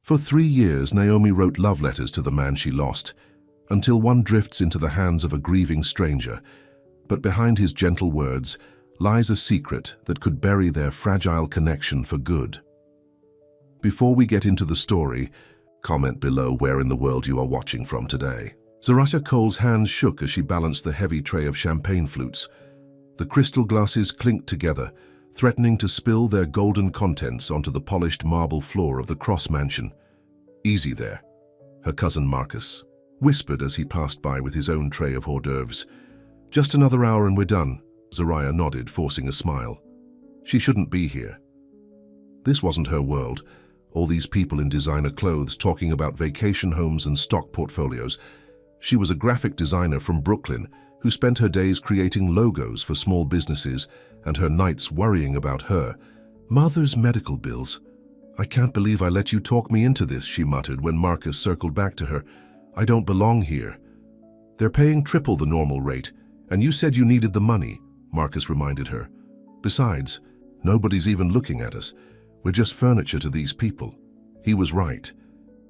For 3 years, Naomi wrote love letters to the man she lost, until one drifts into the hands of a grieving stranger. But behind his gentle words lies a secret that could bury their fragile connection for good. Before we get into the story, comment below where in the world you are watching from today. Zaraya Cole's hands shook as she balanced the heavy tray of champagne flutes. The crystal glasses clinked together, threatening to spill their golden contents onto the polished marble floor of the Cross Mansion. "Easy there," her cousin Marcus whispered as he passed by with his own tray of hors d'oeuvres. "Just another hour and we're done." Zaraya nodded, forcing a smile. She shouldn't be here. This wasn't her world. All these people in designer clothes talking about vacation homes and stock portfolios. She was a graphic designer from Brooklyn who spent her days creating logos for small businesses and her nights worrying about her mother's medical bills. "I can't believe I let you talk me into this," she muttered when Marcus circled back to her. "I don't belong here." "They're paying triple the normal rate, and you said you needed the money," Marcus reminded her. "Besides, nobody's even looking at us. We're just furniture to these people." He was right.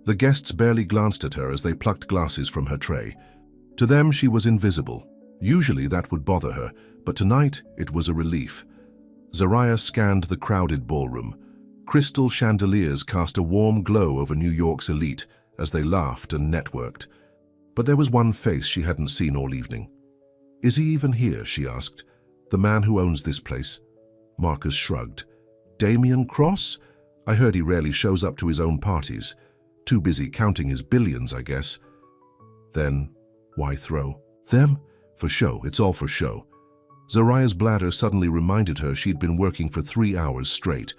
The guests barely glanced at her as they plucked glasses from her tray. To them, she was invisible. Usually that would bother her, but tonight it was a relief. Zaraya scanned the crowded ballroom. Crystal chandeliers cast a warm glow over New York's elite as they laughed and networked. But there was one face she hadn't seen all evening. "Is he even here?" she asked. "The man who owns this place?" Marcus shrugged. "Damien Cross? I heard he rarely shows up to his own parties. Too busy counting his billions, I guess." "Then why throw them? For show, it's all for show." Zaraya's bladder suddenly reminded her she'd been working for 3 hours straight.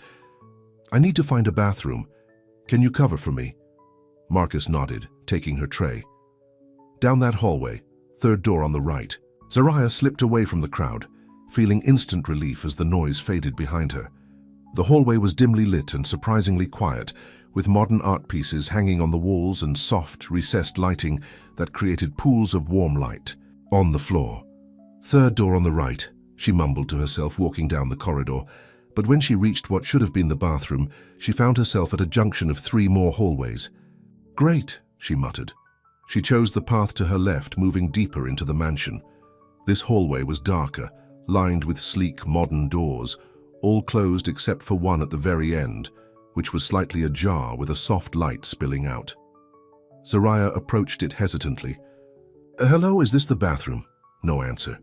"I need to find a bathroom. Can you cover for me?" Marcus nodded, taking her tray. "Down that hallway, third door on the right." Zaraya slipped away from the crowd, feeling instant relief as the noise faded behind her. The hallway was dimly lit and surprisingly quiet, with modern art pieces hanging on the walls and soft, recessed lighting that created pools of warm light. On the floor. "Third door on the right," she mumbled to herself, walking down the corridor. But when she reached what should have been the bathroom, she found herself at a junction of 3 more hallways. "Great," she muttered. She chose the path to her left, moving deeper into the mansion. This hallway was darker, lined with sleek, modern doors, all closed except for one at the very end, which was slightly ajar with a soft light spilling out. Zaraya approached it hesitantly. "Hello, is this the bathroom?" No answer.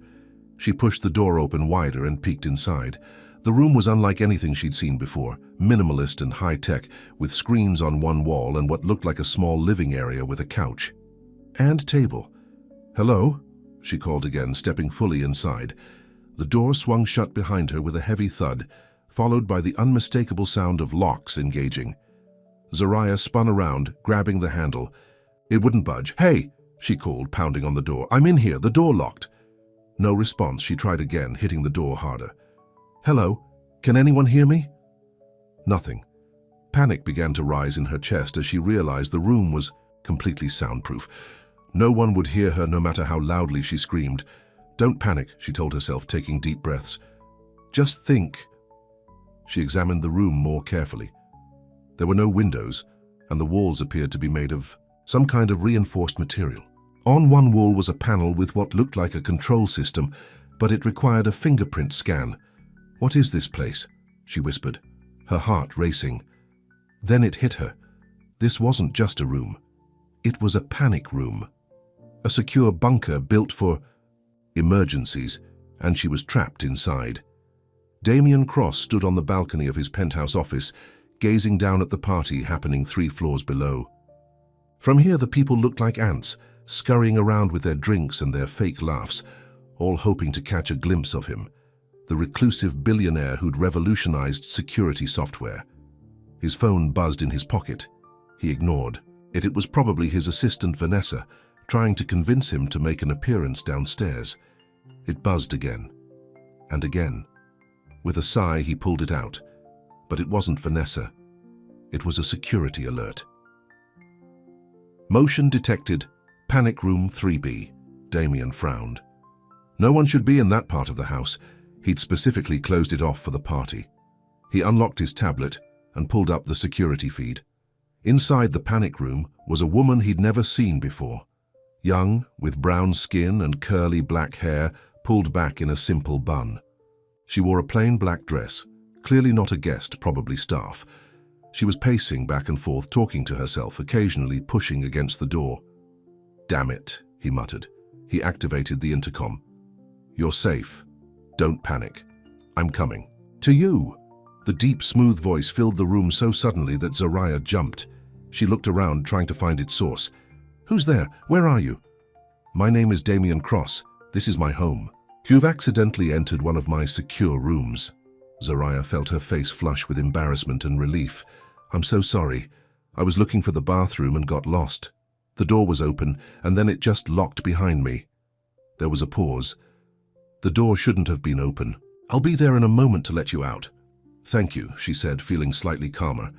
She pushed the door open wider and peeked inside. The room was unlike anything she'd seen before, minimalist and high-tech, with screens on one wall and what looked like a small living area with a couch. And table. "Hello?" she called again, stepping fully inside. The door swung shut behind her with a heavy thud, followed by the unmistakable sound of locks engaging. Zaraya spun around, grabbing the handle. It wouldn't budge. "Hey!" she called, pounding on the door. "I'm in here, the door locked." No response. She tried again, hitting the door harder. "Hello? Can anyone hear me?" Nothing. Panic began to rise in her chest as she realized the room was completely soundproof. No one would hear her no matter how loudly she screamed. "Don't panic," she told herself, taking deep breaths. "Just think." She examined the room more carefully. There were no windows, and the walls appeared to be made of some kind of reinforced material. On one wall was a panel with what looked like a control system, but it required a fingerprint scan. "What is this place?" she whispered, her heart racing. Then it hit her. This wasn't just a room. It was a panic room. A secure bunker built for emergencies, and she was trapped inside. Damien Cross stood on the balcony of his penthouse office, gazing down at the party happening 3 floors below. From here, the people looked like ants, scurrying around with their drinks and their fake laughs, all hoping to catch a glimpse of him, the reclusive billionaire who'd revolutionized security software. His phone buzzed in his pocket. He ignored it. It was probably his assistant Vanessa, trying to convince him to make an appearance downstairs. It buzzed again, and again. With a sigh, he pulled it out. But it wasn't Vanessa. It was a security alert. "Motion detected. Panic room 3B. Damien frowned. No one should be in that part of the house. He'd specifically closed it off for the party. He unlocked his tablet and pulled up the security feed. Inside the panic room was a woman he'd never seen before. Young, with brown skin and curly black hair pulled back in a simple bun. She wore a plain black dress, clearly not a guest, probably staff. She was pacing back and forth, talking to herself, occasionally pushing against the door. "Damn it," he muttered. He activated the intercom. "You're safe. Don't panic. I'm coming." "To you." The deep, smooth voice filled the room so suddenly that Zariah jumped. She looked around, trying to find its source. "Who's there? Where are you?" "My name is Damien Cross. This is my home." "You've accidentally entered one of my secure rooms." Zariah felt her face flush with embarrassment and relief. "I'm so sorry. I was looking for the bathroom and got lost. The door was open, and then it just locked behind me." There was a pause. "The door shouldn't have been open. I'll be there in a moment to let you out." "Thank you," she said, feeling slightly calmer.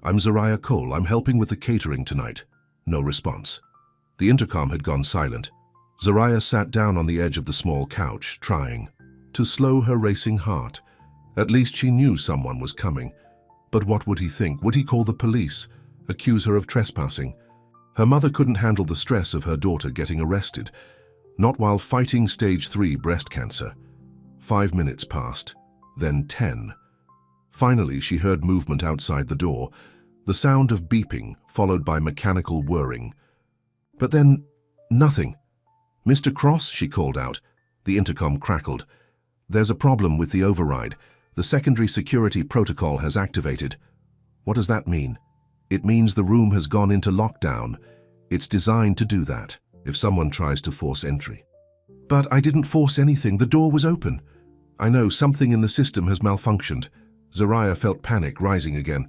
"I'm Zariah Cole. I'm helping with the catering tonight." No response. The intercom had gone silent. Zariah sat down on the edge of the small couch, trying to slow her racing heart. At least she knew someone was coming. But what would he think? Would he call the police? Accuse her of trespassing? Her mother couldn't handle the stress of her daughter getting arrested. Not while fighting stage 3 breast cancer. 5 minutes passed, then 10. Finally, she heard movement outside the door, the sound of beeping, followed by mechanical whirring. But then, nothing. "Mr. Cross," she called out. The intercom crackled. "There's a problem with the override. The secondary security protocol has activated." "What does that mean?" "It means the room has gone into lockdown. It's designed to do that, if someone tries to force entry." "But I didn't force anything. The door was open." "I know, something in the system has malfunctioned." Zariah felt panic rising again.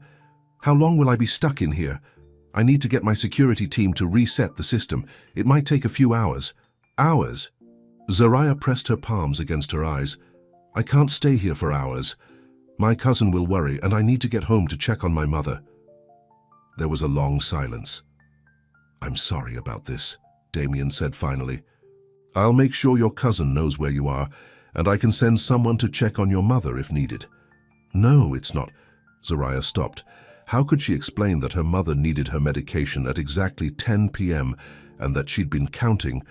"How long will I be stuck in here? I need to get my security team to reset the system. It might take a few hours." "Hours?" Zariah pressed her palms against her eyes. "I can't stay here for hours. My cousin will worry, and I need to get home to check on my mother." There was a long silence. "I'm sorry about this," Damien said finally. "I'll make sure your cousin knows where you are, and I can send someone to check on your mother if needed." "No, it's not." Zariah stopped. How could she explain that her mother needed her medication at exactly 10 p.m. and that she'd been counting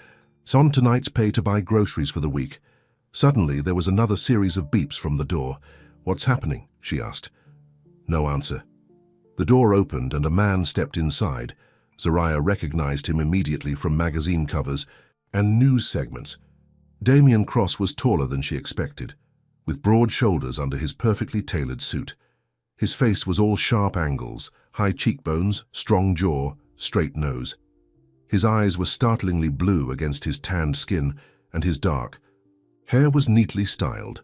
on tonight's pay to buy groceries for the week? Suddenly, there was another series of beeps from the door. "What's happening?" she asked. No answer. The door opened and a man stepped inside. Zariah recognized him immediately from magazine covers and news segments. Damien Cross was taller than she expected, with broad shoulders under his perfectly tailored suit. His face was all sharp angles, high cheekbones, strong jaw, straight nose. His eyes were startlingly blue against his tanned skin, and his dark hair was neatly styled.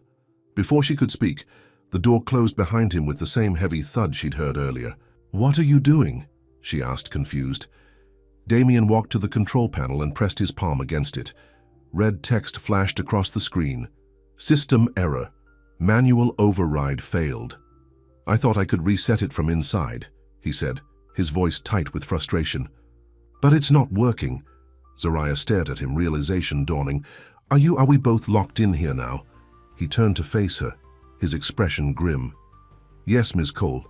Before she could speak, the door closed behind him with the same heavy thud she'd heard earlier. "What are you doing?" she asked, confused. Damien walked to the control panel and pressed his palm against it. Red text flashed across the screen. "System error. Manual override failed." "I thought I could reset it from inside," he said, his voice tight with frustration. "But it's not working." Zariah stared at him, realization dawning. Are we both locked in here now?" He turned to face her, his expression grim. "Yes, Ms. Cole.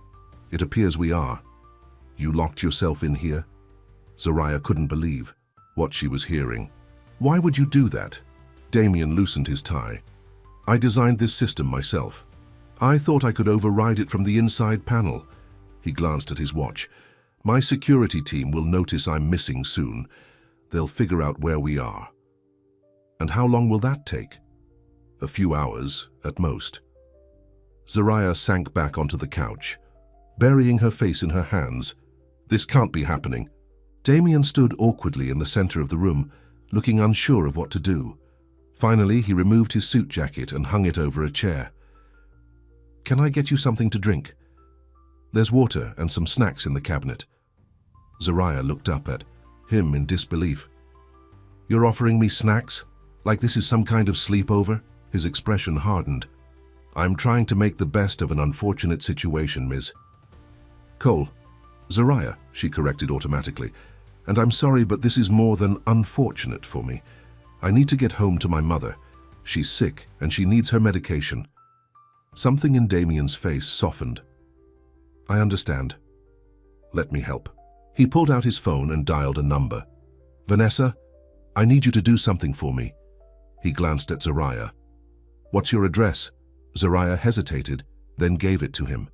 It appears we are." "You locked yourself in here?" Zariah couldn't believe what she was hearing. "Why would you do that?" Damien loosened his tie. "I designed this system myself. I thought I could override it from the inside panel." He glanced at his watch. "My security team will notice I'm missing soon. They'll figure out where we are." "And how long will that take?" "A few hours, at most." Zariah sank back onto the couch, burying her face in her hands. "This can't be happening." Damien stood awkwardly in the center of the room, looking unsure of what to do. Finally, he removed his suit jacket and hung it over a chair. "Can I get you something to drink? There's water and some snacks in the cabinet." Zariah looked up at him in disbelief. "You're offering me snacks? Like this is some kind of sleepover?" His expression hardened. "I'm trying to make the best of an unfortunate situation, Ms. Cole." "Zariah," she corrected automatically. "And I'm sorry, but this is more than unfortunate for me. I need to get home to my mother. She's sick and she needs her medication." Something in Damien's face softened. "I understand. Let me help." He pulled out his phone and dialed a number. "Vanessa, I need you to do something for me." He glanced at Zariah. "What's your address?" Zariah hesitated, then gave it to him.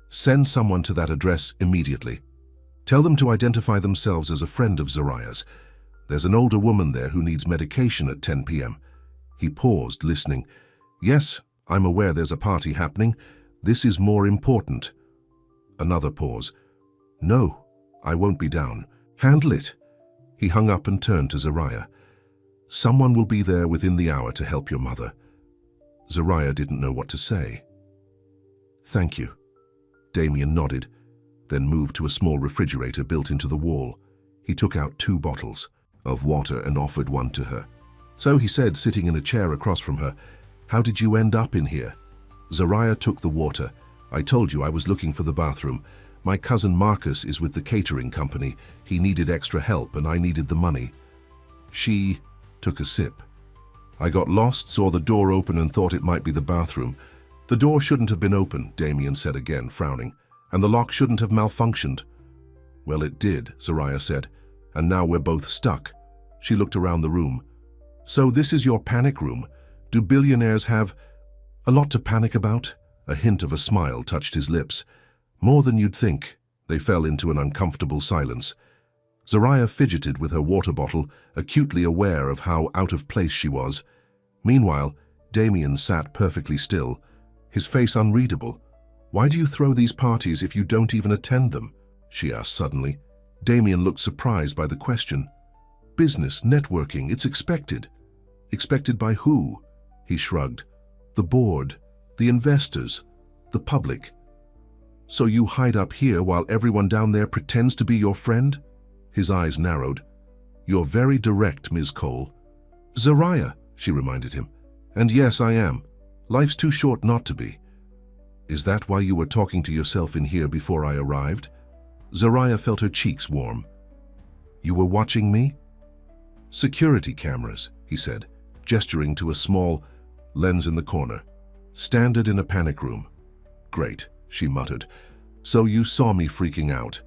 "Send someone to that address immediately. Tell them to identify themselves as a friend of Zariah's. There's an older woman there who needs medication at 10 p.m. He paused, listening. "Yes, I'm aware there's a party happening. This is more important." Another pause. "No, I won't be down. Handle it." He hung up and turned to Zariah. "Someone will be there within the hour to help your mother." Zariah didn't know what to say. "Thank you." Damien nodded, then moved to a small refrigerator built into the wall. He took out 2 bottles of water and offered one to her. "So," he said, sitting in a chair across from her, "how did you end up in here?" Zariah took the water. "I told you I was looking for the bathroom. My cousin Marcus is with the catering company. He needed extra help and I needed the money." She took a sip. "I got lost, saw the door open and thought it might be the bathroom. The door shouldn't have been open," Damien said again, frowning, "and the lock shouldn't have malfunctioned." "Well, it did," Zariah said, "and now we're both stuck." She looked around the room. "So this is your panic room? Do billionaires have a lot to panic about?" A hint of a smile touched his lips. "More than you'd think." They fell into an uncomfortable silence. Zariah fidgeted with her water bottle, acutely aware of how out of place she was. Meanwhile, Damien sat perfectly still, his face unreadable. "Why do you throw these parties if you don't even attend them?" she asked suddenly. Damien looked surprised by the question. "Business, networking, it's expected." "Expected by who?" He shrugged. "The board, the investors, the public." "So you hide up here while everyone down there pretends to be your friend?" His eyes narrowed. "You're very direct, Ms. Cole." "Zariah," she reminded him. "And yes, I am. Life's too short not to be." "Is that why you were talking to yourself in here before I arrived?" Zariah felt her cheeks warm. "You were watching me?" "Security cameras," he said, gesturing to a small lens in the corner. "Standard in a panic room." "Great," she muttered. "So you saw me freaking out."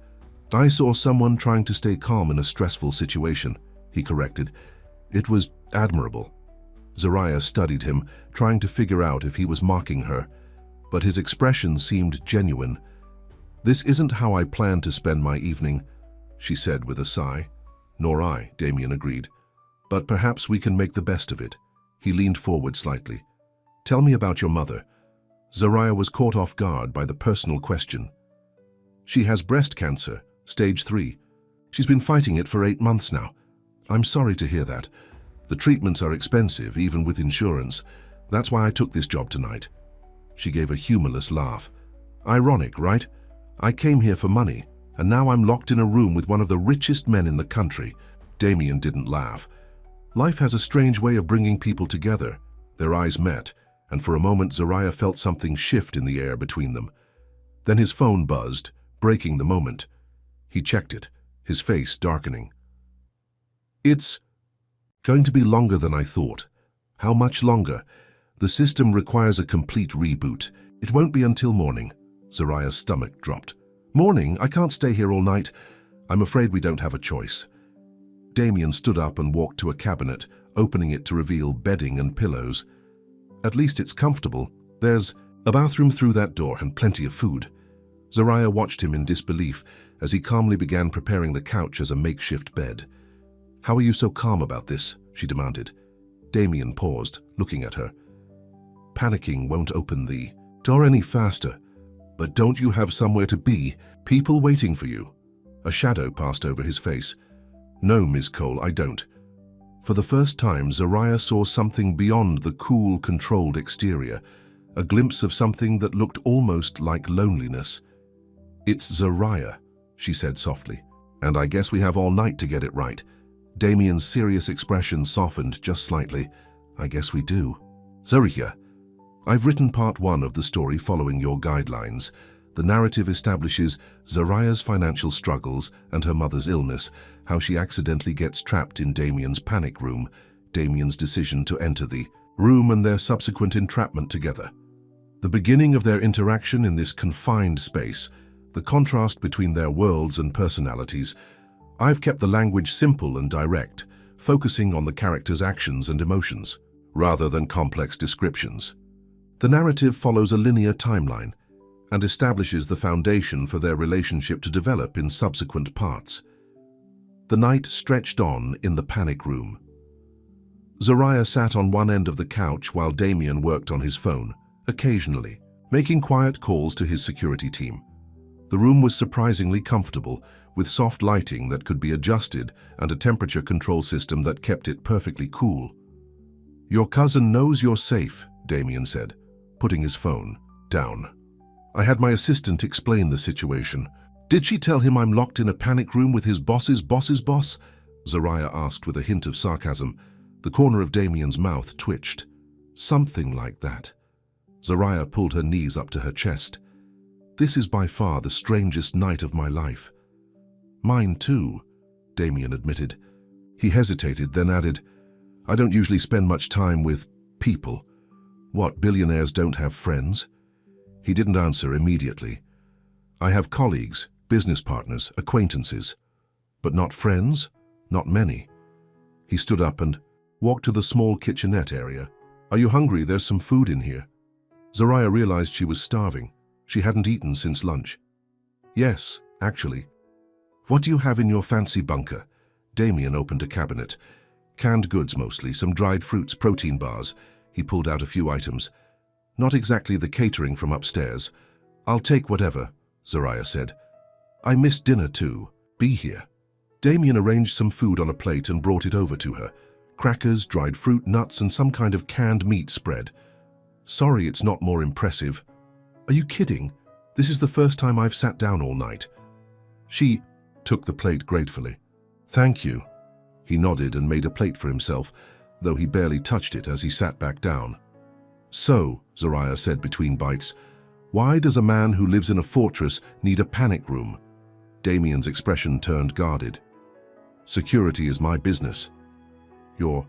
"I saw someone trying to stay calm in a stressful situation," he corrected. "It was admirable." Zariah studied him, trying to figure out if he was mocking her, but his expression seemed genuine. "This isn't how I planned to spend my evening," she said with a sigh. "Nor I," Damien agreed. "But perhaps we can make the best of it." He leaned forward slightly. "Tell me about your mother." Zariah was caught off guard by the personal question. "She has breast cancer, stage 3. She's been fighting it for 8 months now." "I'm sorry to hear that. The treatments are expensive, even with insurance. That's why I took this job tonight." She gave a humorless laugh. "Ironic, right? I came here for money, and now I'm locked in a room with one of the richest men in the country." Damien didn't laugh. "Life has a strange way of bringing people together." Their eyes met, and for a moment Zariah felt something shift in the air between them. Then his phone buzzed, breaking the moment. He checked it, his face darkening. "It's going to be longer than I thought." "How much longer?" "The system requires a complete reboot. It won't be until morning." Zariah's stomach dropped. "Morning? I can't stay here all night." "I'm afraid we don't have a choice." Damien stood up and walked to a cabinet, opening it to reveal bedding and pillows. "At least it's comfortable. There's a bathroom through that door and plenty of food." Zariah watched him in disbelief as he calmly began preparing the couch as a makeshift bed. "How are you so calm about this?" she demanded. Damien paused, looking at her. "Panicking won't open the door any faster. But don't you have somewhere to be? People waiting for you?" A shadow passed over his face. "No, Ms. Cole, I don't." For the first time, Zariah saw something beyond the cool, controlled exterior, a glimpse of something that looked almost like loneliness. "It's Zariah," she said softly, "and I guess we have all night to get it right." Damien's serious expression softened just slightly. "I guess we do." "Zariah, I've written part 1 of the story following your guidelines. The narrative establishes Zariah's financial struggles and her mother's illness, how she accidentally gets trapped in Damien's panic room, Damien's decision to enter the room and their subsequent entrapment together. The beginning of their interaction in this confined space, the contrast between their worlds and personalities. I've kept the language simple and direct, focusing on the characters' actions and emotions, rather than complex descriptions. The narrative follows a linear timeline and establishes the foundation for their relationship to develop in subsequent parts. The night stretched on in the panic room. Zariah sat on one end of the couch while Damien worked on his phone, occasionally, making quiet calls to his security team. The room was surprisingly comfortable, with soft lighting that could be adjusted and a temperature control system that kept it perfectly cool. "Your cousin knows you're safe," Damien said, putting his phone down. "I had my assistant explain the situation." "Did she tell him I'm locked in a panic room with his boss's boss?" Zariah asked with a hint of sarcasm. The corner of Damien's mouth twitched. "Something like that." Zariah pulled her knees up to her chest. "This is by far the strangest night of my life." "Mine too," Damien admitted. He hesitated, then added, "I don't usually spend much time with people." "What, billionaires don't have friends?" He didn't answer immediately. "I have colleagues, business partners, acquaintances. But not friends? Not many." He stood up and walked to the small kitchenette area. "Are you hungry? There's some food in here." Zariah realized she was starving. She hadn't eaten since lunch. "Yes, actually." "What do you have in your fancy bunker?" Damien opened a cabinet. "Canned goods mostly, some dried fruits, protein bars." He pulled out a few items. "Not exactly the catering from upstairs." "I'll take whatever," Zariah said. "I missed dinner too. Be here." Damien arranged some food on a plate and brought it over to her. Crackers, dried fruit, nuts, and some kind of canned meat spread. "Sorry it's not more impressive." "Are you kidding? This is the first time I've sat down all night." She took the plate gratefully. "Thank you." He nodded and made a plate for himself, though he barely touched it as he sat back down. "So," Zariah said between bites, "why does a man who lives in a fortress need a panic room?" Damien's expression turned guarded. "Security is my business." "Your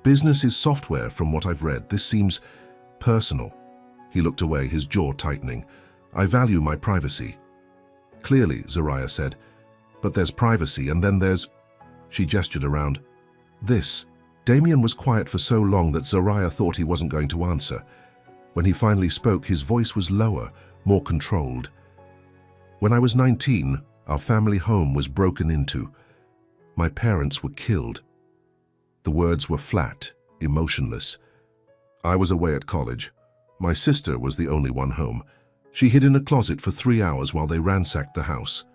business is software, from what I've read. This seems personal." He looked away, his jaw tightening. "I value my privacy." "Clearly," Zariah said. "But there's privacy, and then there's—" She gestured around. "This." Damien was quiet for so long that Zariah thought he wasn't going to answer. When he finally spoke, his voice was lower, more controlled. "When I was 19, our family home was broken into. My parents were killed." The words were flat, emotionless. "I was away at college. My sister was the only one home. She hid in a closet for 3 hours while they ransacked the house."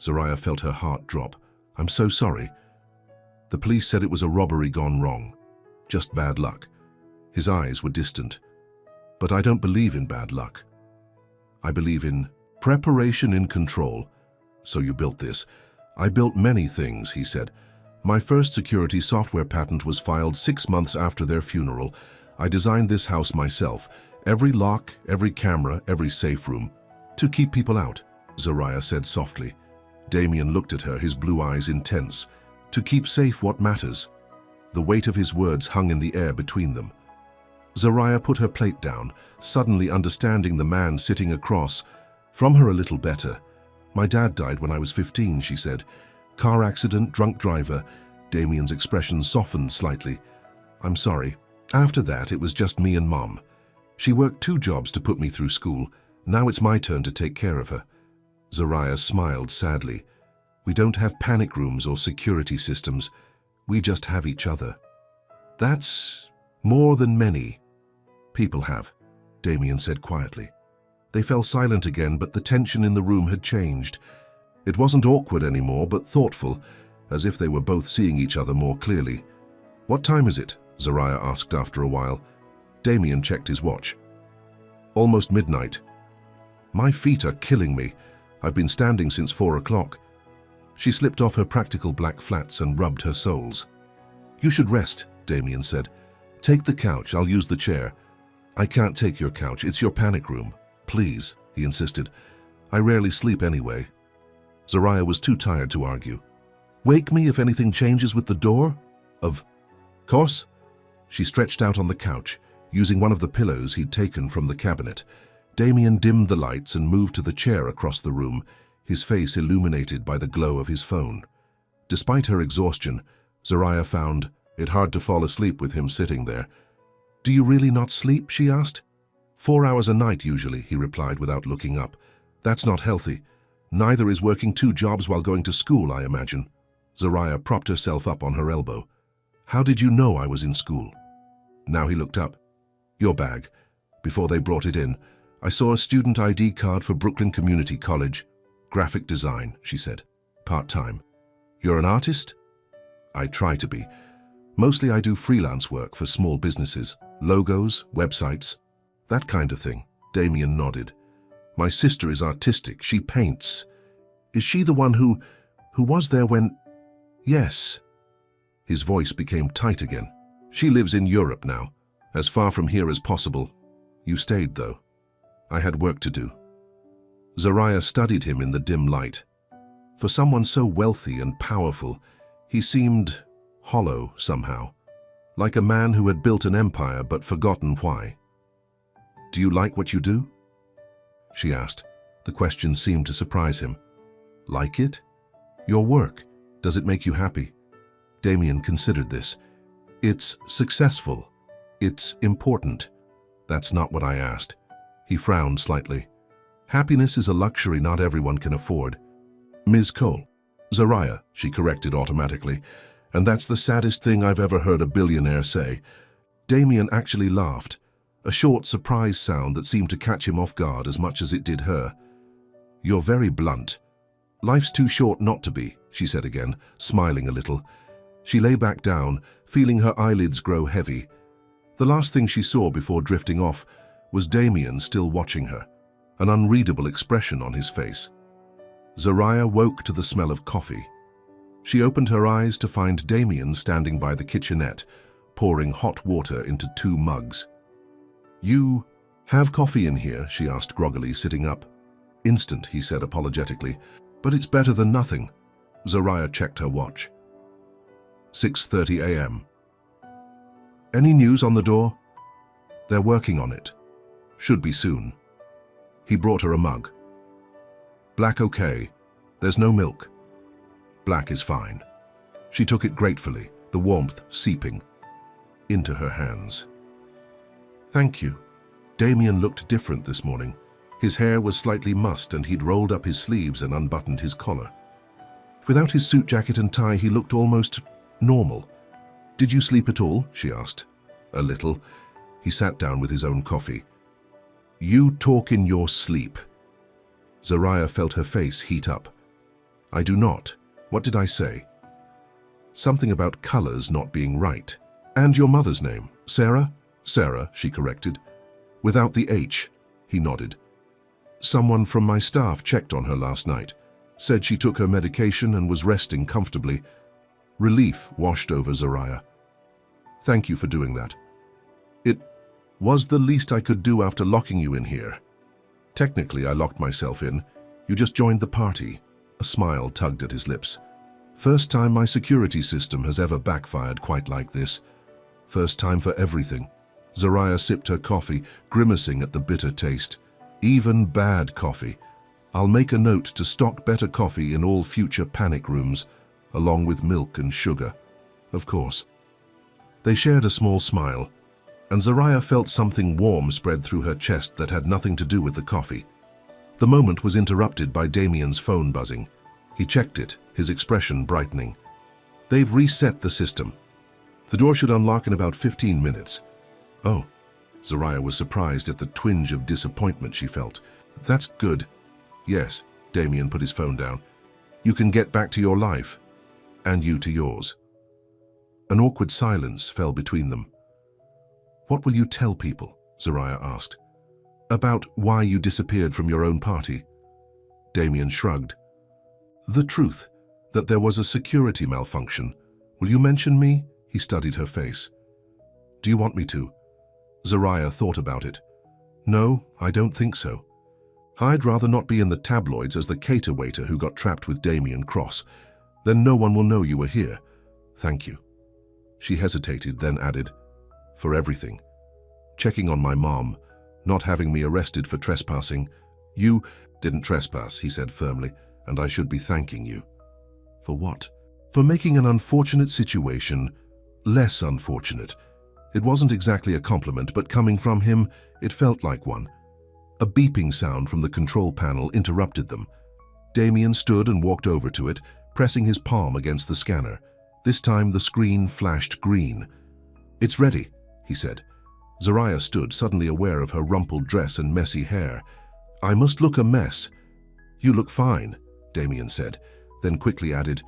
Zariah felt her heart drop. "I'm so sorry." "The police said it was a robbery gone wrong. Just bad luck." His eyes were distant. "But I don't believe in bad luck. I believe in preparation in control." "So you built this?" "I built many things," he said. "My first security software patent was filed 6 months after their funeral. I designed this house myself. Every lock, every camera, every safe room. To keep people out," Zariah said softly. Damien looked at her, his blue eyes intense. "To keep safe what matters." The weight of his words hung in the air between them. Zariah put her plate down, suddenly understanding the man sitting across from her a little better. "My dad died when I was 15, she said. "Car accident, drunk driver." Damien's expression softened slightly. "I'm sorry. After that, it was just me and Mom. She worked 2 jobs to put me through school. Now it's my turn to take care of her." Zariah smiled sadly. "We don't have panic rooms or security systems. We just have each other." "That's more than many people have," Damien said quietly. They fell silent again, but the tension in the room had changed. It wasn't awkward anymore, but thoughtful, as if they were both seeing each other more clearly. "What time is it?" Zariah asked after a while. Damien checked his watch. "Almost midnight." "My feet are killing me. I've been standing since 4 o'clock. She slipped off her practical black flats and rubbed her soles. "You should rest," Damien said. "Take the couch, I'll use the chair." "I can't take your couch, it's your panic room." "Please," he insisted. "I rarely sleep anyway." Zariah was too tired to argue. "Wake me if anything changes with the door?" "Of course." She stretched out on the couch, using one of the pillows he'd taken from the cabinet. Damien dimmed the lights and moved to the chair across the room. his face illuminated by the glow of his phone. Despite her exhaustion, Zoraya found it hard to fall asleep with him sitting there. "Do you really not sleep?" she asked. "4 hours a night usually," he replied without looking up. "That's not healthy. Neither is working 2 jobs while going to school, I imagine." Zoraya propped herself up on her elbow. "How did you know I was in school?" Now he looked up. "Your bag. Before they brought it in, I saw a student ID card for Brooklyn Community College. Graphic design," she said. "Part-time. You're an artist?" "I try to be. Mostly I do freelance work for small businesses, logos, websites, that kind of thing." Damien nodded. "My sister is artistic. She paints. Is she the one who was there when—" "Yes." His voice became tight again. "She lives in Europe now, as far from here as possible. You stayed, though." "I had work to do." Zoraya studied him in the dim light. For someone so wealthy and powerful, he seemed hollow somehow, like a man who had built an empire but forgotten why. "Do you like what you do?" she asked. The question seemed to surprise him. "Like it? Your work, does it make you happy?" Damien considered this. "It's successful. It's important." "That's not what I asked." He frowned slightly. "Happiness is a luxury not everyone can afford." "Ms. Cole." "Zoraya," she corrected automatically. "And that's the saddest thing I've ever heard a billionaire say." Damien actually laughed, a short surprise sound that seemed to catch him off guard as much as it did her. "You're very blunt. Life's too short not to be," she said again, smiling a little. She lay back down, feeling her eyelids grow heavy. The last thing she saw before drifting off was Damien still watching her, an unreadable expression on his face. Zoraya woke to the smell of coffee. She opened her eyes to find Damien standing by the kitchenette, pouring hot water into 2 mugs. "You have coffee in here?" she asked groggily, sitting up. "Instant," he said apologetically. "But it's better than nothing." Zoraya checked her watch. 6:30 a.m. "Any news on the door?" "They're working on it. Should be soon." He brought her a mug. "Black okay. There's no milk." "Black is fine." She took it gratefully, the warmth seeping into her hands. "Thank you." Damien looked different this morning. His hair was slightly mussed and he'd rolled up his sleeves and unbuttoned his collar. Without his suit jacket and tie, he looked almost normal. "Did you sleep at all?" she asked. "A little." He sat down with his own coffee. "You talk in your sleep." Zoraya felt her face heat up. "I do not. What did I say?" "Something about colors not being right." "And your mother's name? Sarah?" "Sarah," she corrected. "Without the H." He nodded. "Someone from my staff checked on her last night. Said she took her medication and was resting comfortably." Relief washed over Zoraya. "Thank you for doing that. It was the least I could do after locking you in here." "Technically, I locked myself in. You just joined the party." A smile tugged at his lips. "First time my security system has ever backfired quite like this. First time for everything." Zoraya sipped her coffee, grimacing at the bitter taste. "Even bad coffee. I'll make a note to stock better coffee in all future panic rooms, along with milk and sugar. Of course." They shared a small smile, and Zoraya felt something warm spread through her chest that had nothing to do with the coffee. The moment was interrupted by Damien's phone buzzing. He checked it, his expression brightening. "They've reset the system. The door should unlock in about 15 minutes. "Oh." Zoraya was surprised at the twinge of disappointment she felt. "That's good." "Yes." Damien put his phone down. "You can get back to your life. And you to yours." An awkward silence fell between them. "What will you tell people?" Zoraya asked. "About why you disappeared from your own party?" Damien shrugged. "The truth, that there was a security malfunction. Will you mention me?" He studied her face. "Do you want me to?" Zoraya thought about it. "No, I don't think so. I'd rather not be in the tabloids as the cater waiter who got trapped with Damien Cross. Then no one will know you were here. Thank you." She hesitated, then added, "For everything. Checking on my mom, not having me arrested for trespassing." "You didn't trespass," he said firmly. and I should be thanking you. For what? For making an unfortunate situation less unfortunate. It wasn't exactly a compliment, but coming from him, it felt like one. A beeping sound from the control panel interrupted them. Damien stood and walked over to it, pressing his palm against the scanner. This time the screen flashed green. "It's ready," he said. Zariah stood, suddenly aware of her rumpled dress and messy hair. "I must look a mess." "You look fine," Damien said, then quickly added,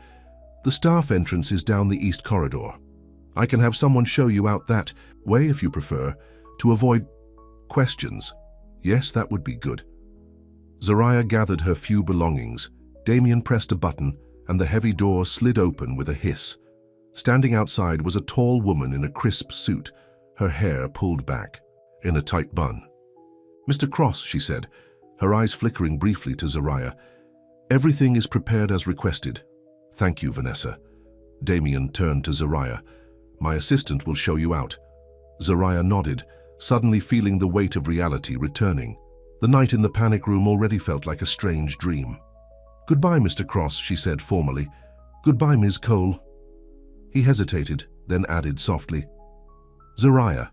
"The staff entrance is down the east corridor. I can have someone show you out that way if you prefer, to avoid questions." "Yes, that would be good." Zariah gathered her few belongings. Damien pressed a button, and the heavy door slid open with a hiss. Standing outside was a tall woman in a crisp suit, her hair pulled back, in a tight bun. "Mr. Cross," she said, her eyes flickering briefly to Zariah. "Everything is prepared as requested." "Thank you, Vanessa." Damien turned to Zariah. "My assistant will show you out." Zariah nodded, suddenly feeling the weight of reality returning. The night in the panic room already felt like a strange dream. "Goodbye, Mr. Cross," she said formally. "Goodbye, Ms. Cole." He hesitated, then added softly, "Zariah."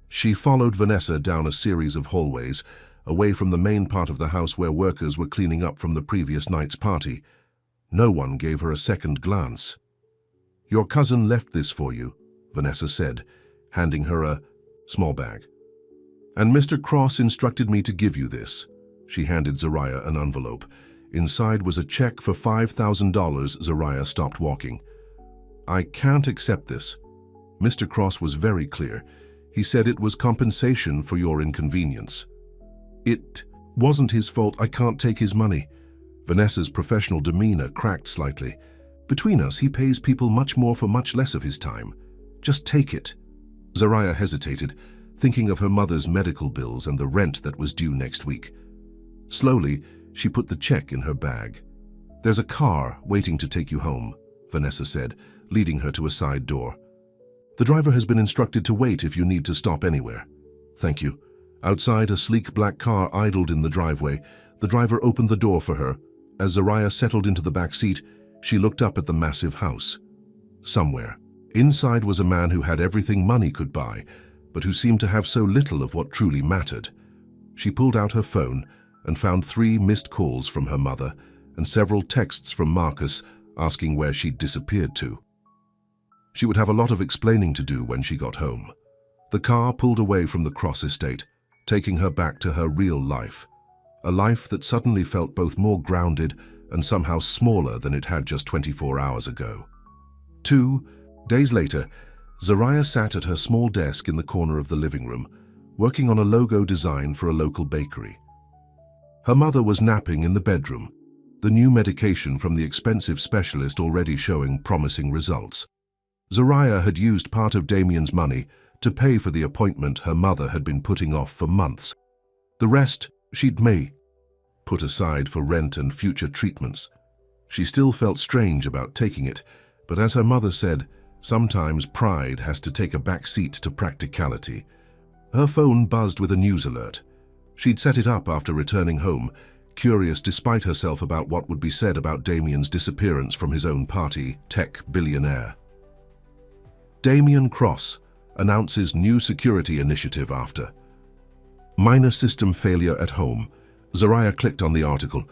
She followed Vanessa down a series of hallways, away from the main part of the house where workers were cleaning up from the previous night's party. No one gave her a second glance. "Your cousin left this for you," Vanessa said, handing her a small bag. "And Mr. Cross instructed me to give you this." She handed Zariah an envelope. Inside was a check for $5,000. Zariah stopped walking. "I can't accept this." Mr. Cross was very clear. He said it was compensation for your inconvenience. "It wasn't his fault. I can't take his money." Vanessa's professional demeanor cracked slightly. "Between us, he pays people much more for much less of his time. Just take it." Zariah hesitated, thinking of her mother's medical bills and the rent that was due next week. Slowly, she put the check in her bag. "There's a car waiting to take you home," Vanessa said, leading her to a side door. "The driver has been instructed to wait if you need to stop anywhere." "Thank you." Outside, a sleek black car idled in the driveway. The driver opened the door for her. As Zariah settled into the back seat, she looked up at the massive house. Somewhere, inside was a man who had everything money could buy, but who seemed to have so little of what truly mattered. She pulled out her phone and found 3 missed calls from her mother and several texts from Marcus asking where she'd disappeared to. She would have a lot of explaining to do when she got home. The car pulled away from the Cross estate, taking her back to her real life. A life that suddenly felt both more grounded and somehow smaller than it had just 24 hours ago. 2 days later, Zariah sat at her small desk in the corner of the living room, working on a logo design for a local bakery. Her mother was napping in the bedroom, the new medication from the expensive specialist already showing promising results. Zariah had used part of Damien's money to pay for the appointment her mother had been putting off for months. The rest she'd put aside for rent and future treatments. She still felt strange about taking it, but as her mother said, sometimes pride has to take a back seat to practicality. Her phone buzzed with a news alert. She'd set it up after returning home, curious despite herself about what would be said about Damien's disappearance from his own party, Tech Billionaire. Damien Cross announces new security initiative after minor system failure at home. Zariah clicked on the article.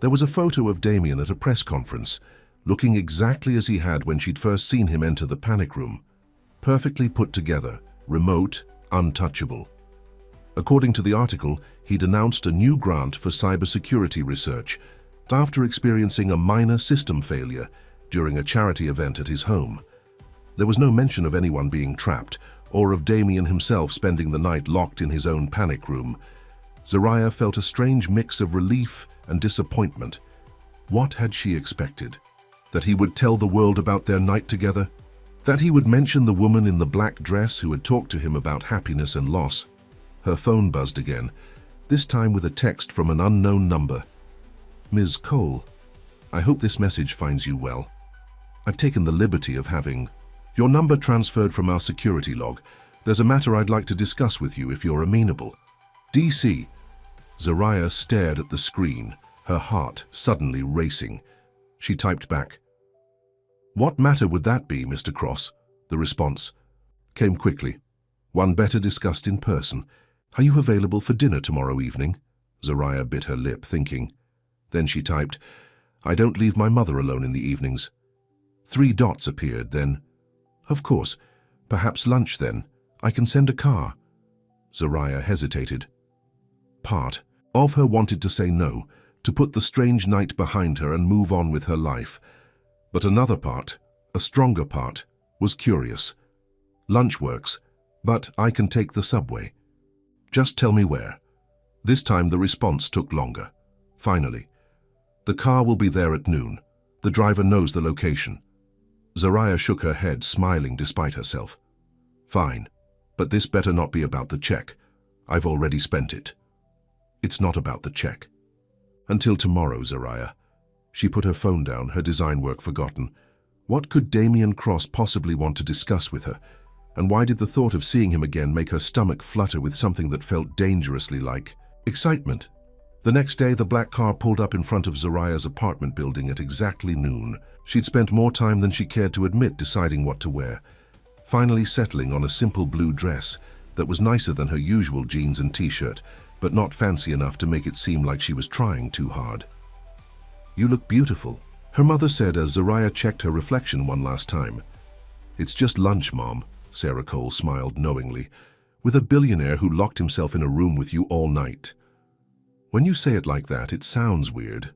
There was a photo of Damien at a press conference, looking exactly as he had when she'd first seen him enter the panic room. Perfectly put together, remote, untouchable. According to the article, he'd announced a new grant for cybersecurity research after experiencing a minor system failure during a charity event at his home. There was no mention of anyone being trapped or of Damien himself spending the night locked in his own panic room. Zariah felt a strange mix of relief and disappointment. What had she expected? That he would tell the world about their night together? That he would mention the woman in the black dress who had talked to him about happiness and loss? Her phone buzzed again, this time with a text from an unknown number. "Ms. Cole, I hope this message finds you well. I've taken the liberty of having your number transferred from our security log. There's a matter I'd like to discuss with you if you're amenable. DC." Zariah stared at the screen, her heart suddenly racing. She typed back, "What matter would that be, Mr. Cross?" The response came quickly. "One better discussed in person. Are you available for dinner tomorrow evening?" Zariah bit her lip, thinking. Then she typed, "I don't leave my mother alone in the evenings." 3 dots appeared, then, "Of course, perhaps lunch then. I can send a car." Zariah hesitated. Part of her wanted to say no, to put the strange night behind her and move on with her life. But another part, a stronger part, was curious. "Lunch works, but I can take the subway. Just tell me where." This time the response took longer. Finally, "The car will be there at noon. The driver knows the location." Zariah shook her head, smiling despite herself. "Fine, but this better not be about the check. I've already spent it." "It's not about the check." "Until tomorrow, Zariah." She put her phone down, her design work forgotten. What could Damien Cross possibly want to discuss with her? And why did the thought of seeing him again make her stomach flutter with something that felt dangerously like excitement? The next day, the black car pulled up in front of Zariah's apartment building at exactly noon. She'd spent more time than she cared to admit deciding what to wear, finally settling on a simple blue dress that was nicer than her usual jeans and t-shirt, but not fancy enough to make it seem like she was trying too hard. "You look beautiful," her mother said as Zariah checked her reflection one last time. "It's just lunch, Mom," Sarah Cole smiled knowingly, "with a billionaire who locked himself in a room with you all night." "When you say it like that, it sounds weird."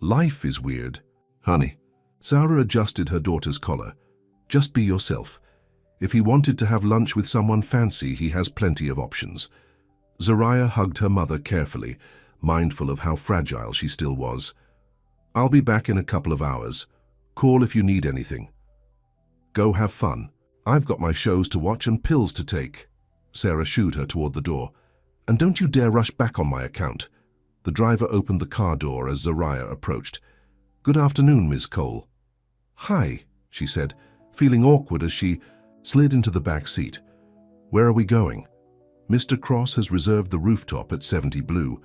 "Life is weird, honey." Sarah adjusted her daughter's collar. "Just be yourself. If he wanted to have lunch with someone fancy, he has plenty of options." Zariah hugged her mother carefully, mindful of how fragile she still was. "I'll be back in a couple of hours. Call if you need anything. Go have fun. I've got my shows to watch and pills to take." Sarah shooed her toward the door. "And don't you dare rush back on my account." The driver opened the car door as Zariah approached. "Good afternoon, Ms. Cole." "Hi," she said, feeling awkward as she slid into the back seat. "Where are we going?" "Mr. Cross has reserved the rooftop at 70 Blue."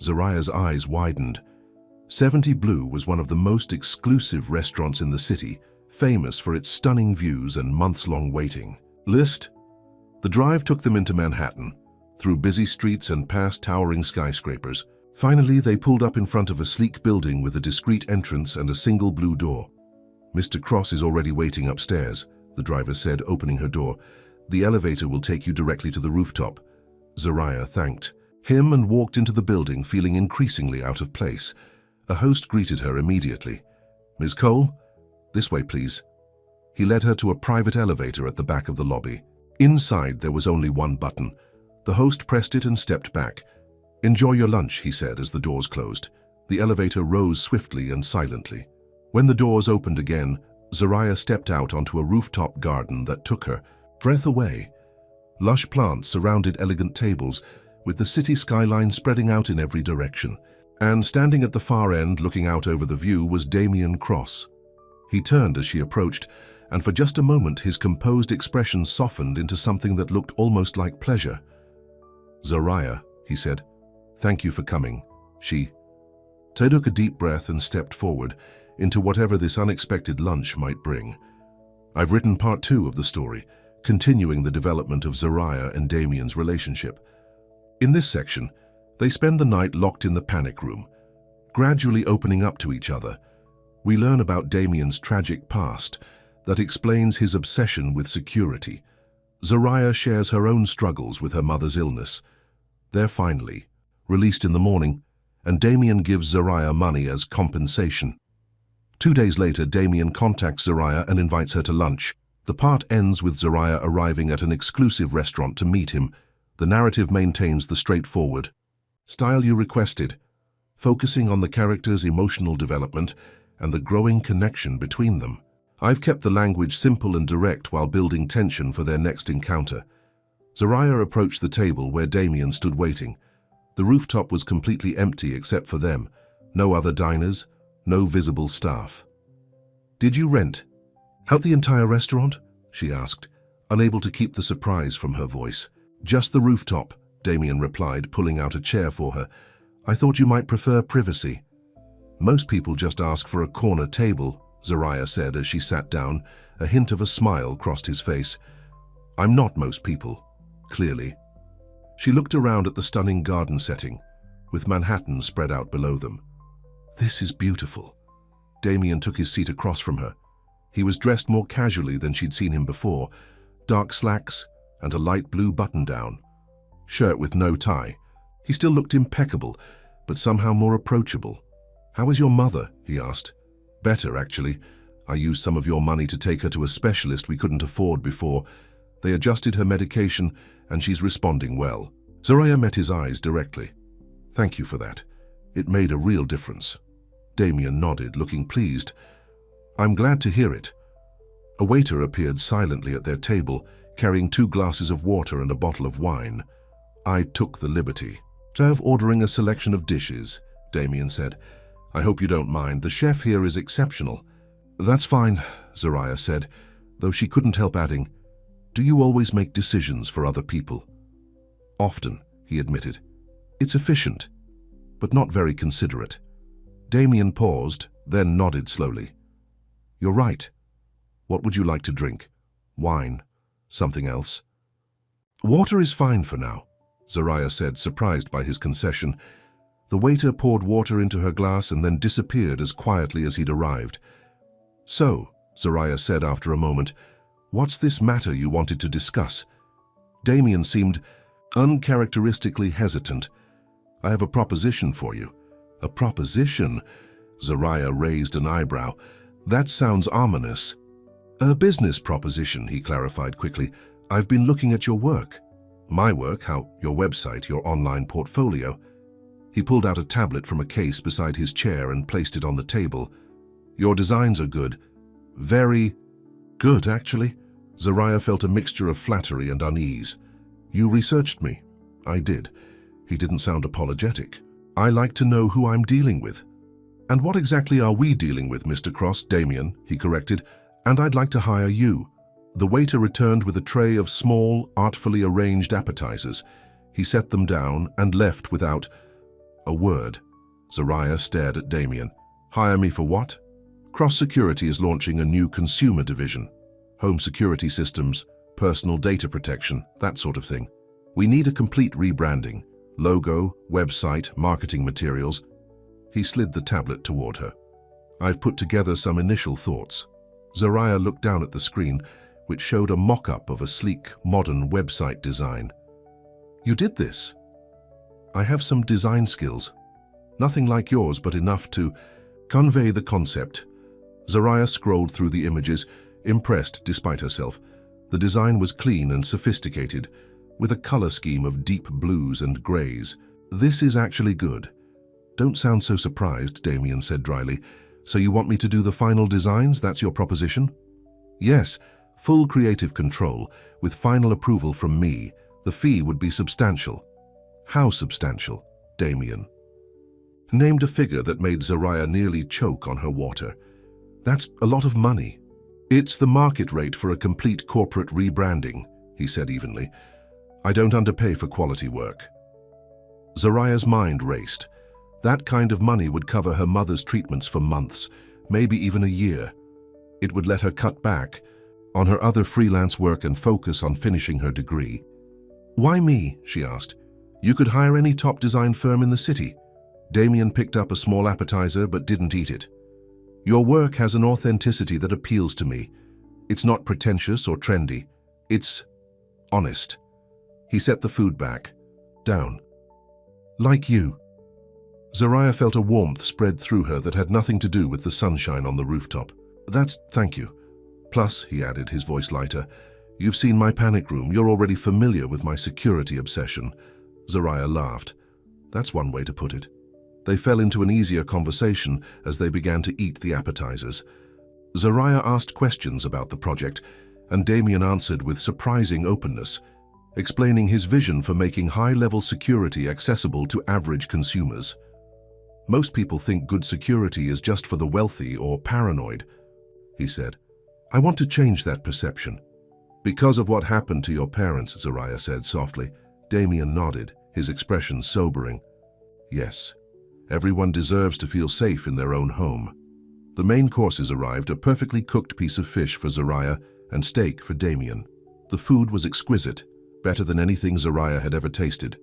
Zariah's eyes widened. 70 Blue was one of the most exclusive restaurants in the city, famous for its stunning views and months-long waiting list. The drive took them into Manhattan, through busy streets and past towering skyscrapers. Finally, they pulled up in front of a sleek building with a discreet entrance and a single blue door. "Mr. Cross is already waiting upstairs," the driver said, opening her door. "The elevator will take you directly to the rooftop." Zariah thanked him and walked into the building, feeling increasingly out of place. A host greeted her immediately. "Ms. Cole, this way, please." He led her to a private elevator at the back of the lobby. Inside, there was only one button. The host pressed it and stepped back. "Enjoy your lunch," he said as the doors closed. The elevator rose swiftly and silently. When the doors opened again, Zariah stepped out onto a rooftop garden that took her breath away. Lush plants surrounded elegant tables, with the city skyline spreading out in every direction. And standing at the far end, looking out over the view, was Damien Cross. He turned as she approached, and for just a moment his composed expression softened into something that looked almost like pleasure. "Zariah," he said, "thank you for coming." She took a deep breath and stepped forward into whatever this unexpected lunch might bring. "I've written part 2 of the story, continuing the development of Zariah and Damien's relationship. In this section, they spend the night locked in the panic room, gradually opening up to each other. We learn about Damien's tragic past that explains his obsession with security. Zariah shares her own struggles with her mother's illness. They're finally released in the morning, and Damien gives Zariah money as compensation. 2 days later, Damien contacts Zariah and invites her to lunch. The part ends with Zariah arriving at an exclusive restaurant to meet him. The narrative maintains the straightforward style you requested, focusing on the characters' emotional development and the growing connection between them. I've kept the language simple and direct while building tension for their next encounter. Zariah approached the table where Damien stood waiting. The rooftop was completely empty except for them. No other diners, no visible staff. "Did you rent out the entire restaurant?" she asked, unable to keep the surprise from her voice. "Just the rooftop," Damien replied, pulling out a chair for her. "I thought you might prefer privacy." Most people just ask for a corner table, Zariah said as she sat down. A hint of a smile crossed his face. I'm not most people, clearly. She looked around at the stunning garden setting, with Manhattan spread out below them. This is beautiful. Damien took his seat across from her. He was dressed more casually than she'd seen him before, dark slacks and a light blue button-down. Shirt with no tie. He still looked impeccable, but somehow more approachable. How is your mother? He asked. Better, actually. I used some of your money to take her to a specialist we couldn't afford before. They adjusted her medication, and she's responding well. Zariah met his eyes directly. Thank you for that. It made a real difference. Damien nodded, looking pleased. I'm glad to hear it. A waiter appeared silently at their table, carrying 2 glasses of water and a bottle of wine. I took the liberty of ordering a selection of dishes, Damien said. I hope you don't mind. The chef here is exceptional. That's fine, Zariah said, though she couldn't help adding, do you always make decisions for other people? Often, he admitted. It's efficient, but not very considerate. Damien paused, then nodded slowly. You're right. What would you like to drink? Wine? Something else? Water is fine for now, Zariah said, surprised by his concession. The waiter poured water into her glass and then disappeared as quietly as he'd arrived. So, Zariah said after a moment, what's this matter you wanted to discuss? Damien seemed uncharacteristically hesitant. I have a proposition for you. A proposition? Zariah raised an eyebrow. That sounds ominous. A business proposition, he clarified quickly. I've been looking at your work. My work, your website, your online portfolio. He pulled out a tablet from a case beside his chair and placed it on the table. Your designs are good. Very good, actually. Zariah felt a mixture of flattery and unease. You researched me. I did. He didn't sound apologetic. I like to know who I'm dealing with. And what exactly are we dealing with, Mr. Cross? Damien, he corrected. And I'd like to hire you. The waiter returned with a tray of small, artfully arranged appetizers. He set them down and left without a word. Zariah stared at Damien. Hire me for what? Cross Security is launching a new consumer division. Home security systems, personal data protection, that sort of thing. We need a complete rebranding. Logo, website, marketing materials. He slid the tablet toward her. I've put together some initial thoughts. Zariah looked down at the screen, which showed a mock-up of a sleek, modern website design. You did this? I have some design skills. Nothing like yours, but enough to convey the concept. Zariah scrolled through the images, impressed despite herself. The design was clean and sophisticated, with a color scheme of deep blues and grays. This is actually good. Don't sound so surprised, Damien said dryly. So you want me to do the final designs? That's your proposition? Yes, full creative control, with final approval from me. The fee would be substantial. How substantial? Damien named a figure that made Zariah nearly choke on her water. That's a lot of money. It's the market rate for a complete corporate rebranding, he said evenly. I don't underpay for quality work. Zariah's mind raced. That kind of money would cover her mother's treatments for months, maybe even a year. It would let her cut back on her other freelance work and focus on finishing her degree. Why me? She asked. You could hire any top design firm in the city. Damien picked up a small appetizer but didn't eat it. Your work has an authenticity that appeals to me. It's not pretentious or trendy. It's honest. He set the food back, down. Like you. Zariah felt a warmth spread through her that had nothing to do with the sunshine on the rooftop. Thank you. Plus, he added, his voice lighter, you've seen my panic room. You're already familiar with my security obsession. Zariah laughed. That's one way to put it. They fell into an easier conversation as they began to eat the appetizers. Zariah asked questions about the project, and Damien answered with surprising openness, explaining his vision for making high-level security accessible to average consumers. Most people think good security is just for the wealthy or paranoid, he said. I want to change that perception. Because of what happened to your parents, Zariah said softly. Damien nodded, his expression sobering. Yes. Everyone deserves to feel safe in their own home. The main courses arrived, a perfectly cooked piece of fish for Zariah and steak for Damien. The food was exquisite, better than anything Zariah had ever tasted.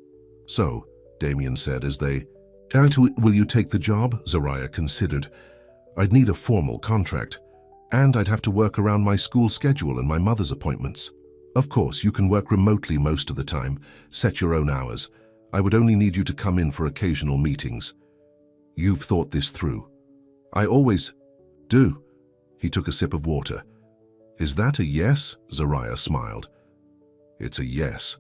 "So," Damien said as they... "Will you take the job?" Zariah considered. "I'd need a formal contract, and I'd have to work around my school schedule and my mother's appointments." "Of course, you can work remotely most of the time. Set your own hours. I would only need you to come in for occasional meetings." "You've thought this through." "I always do." He took a sip of water. "Is that a yes?" Zariah smiled. "It's a yes."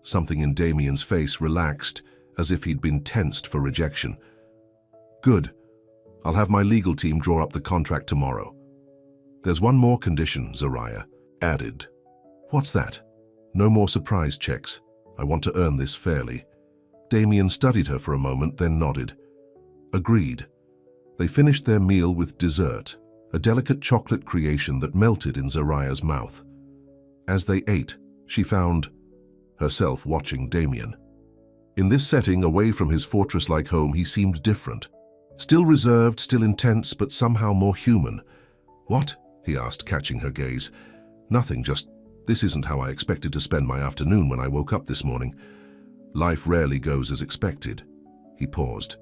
Something in Damien's face relaxed, as if he'd been tensed for rejection. "Good. I'll have my legal team draw up the contract tomorrow." "There's one more condition," Zariah added. "What's that?" "No more surprise checks. I want to earn this fairly." Damien studied her for a moment, then nodded. "Agreed." They finished their meal with dessert, a delicate chocolate creation that melted in Zariah's mouth. As they ate, she found herself watching Damien. In this setting, away from his fortress-like home, he seemed different. Still reserved, still intense, but somehow more human. "What?" he asked, catching her gaze. "Nothing, just, this isn't how I expected to spend my afternoon when I woke up this morning. Life rarely goes as expected." He paused.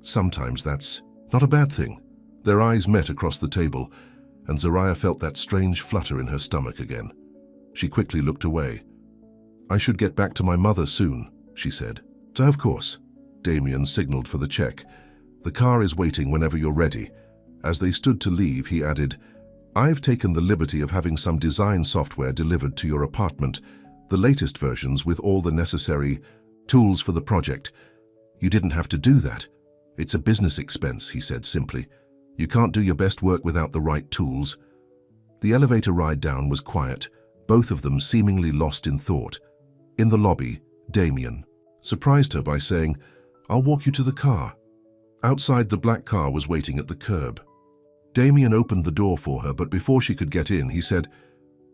"Sometimes that's not a bad thing." Their eyes met across the table, and Zariah felt that strange flutter in her stomach again. She quickly looked away. "I should get back to my mother soon," she said. "Of course." Damien signaled for the check. "The car is waiting whenever you're ready." As they stood to leave, he added, "I've taken the liberty of having some design software delivered to your apartment, the latest versions with all the necessary tools for the project. You didn't have to do that. It's a business expense," he said simply. "You can't do your best work without the right tools." The elevator ride down was quiet, both of them seemingly lost in thought. In the lobby, Damien surprised her by saying, "I'll walk you to the car." Outside, the black car was waiting at the curb. Damien opened the door for her, but before she could get in, he said,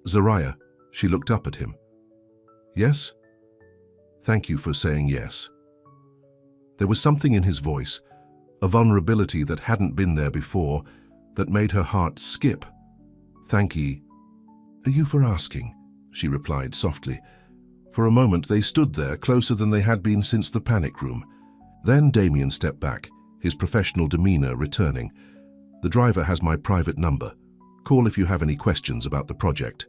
"Zariah." She looked up at him. "Yes?" "Thank you for saying yes." There was something in his voice, a vulnerability that hadn't been there before, that made her heart skip. "Thank you." "Are you for asking?" she replied softly. For a moment they stood there, closer than they had been since the panic room. Then Damien stepped back, his professional demeanor returning. "The driver has my private number. Call if you have any questions about the project."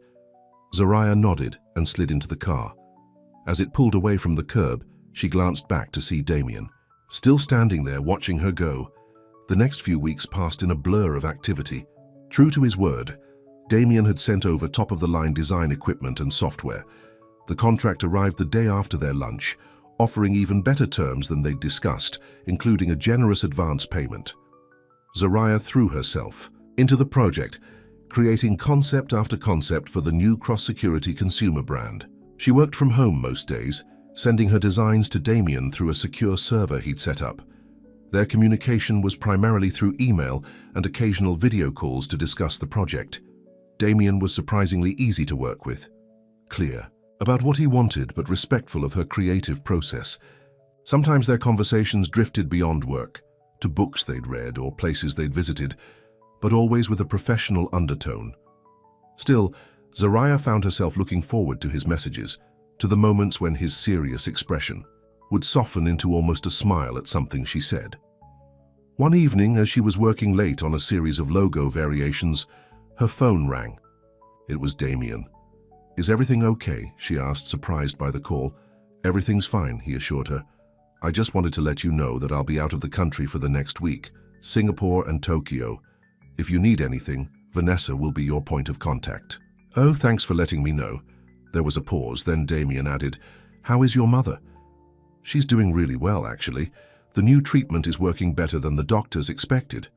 Zariah nodded and slid into the car. As it pulled away from the curb, she glanced back to see Damien, still standing there watching her go. The next few weeks passed in a blur of activity. True to his word, Damien had sent over top-of-the-line design equipment and software. The contract arrived the day after their lunch, offering even better terms than they'd discussed, including a generous advance payment. Zariah threw herself into the project, creating concept after concept for the new cross-security consumer brand. She worked from home most days, sending her designs to Damien through a secure server he'd set up. Their communication was primarily through email and occasional video calls to discuss the project. Damien was surprisingly easy to work with, clear about what he wanted but respectful of her creative process. Sometimes their conversations drifted beyond work, to books they'd read or places they'd visited, but always with a professional undertone. Still, Zariah found herself looking forward to his messages, to the moments when his serious expression would soften into almost a smile at something she said. One evening, as she was working late on a series of logo variations, her phone rang. It was Damien. "Is everything okay?" she asked, surprised by the call. "Everything's fine," he assured her. "I just wanted to let you know that I'll be out of the country for the next week, Singapore and Tokyo. If you need anything, Vanessa will be your point of contact." "Oh, thanks for letting me know." There was a pause, then Damien added, "How is your mother?" "She's doing really well, actually. The new treatment is working better than the doctors expected."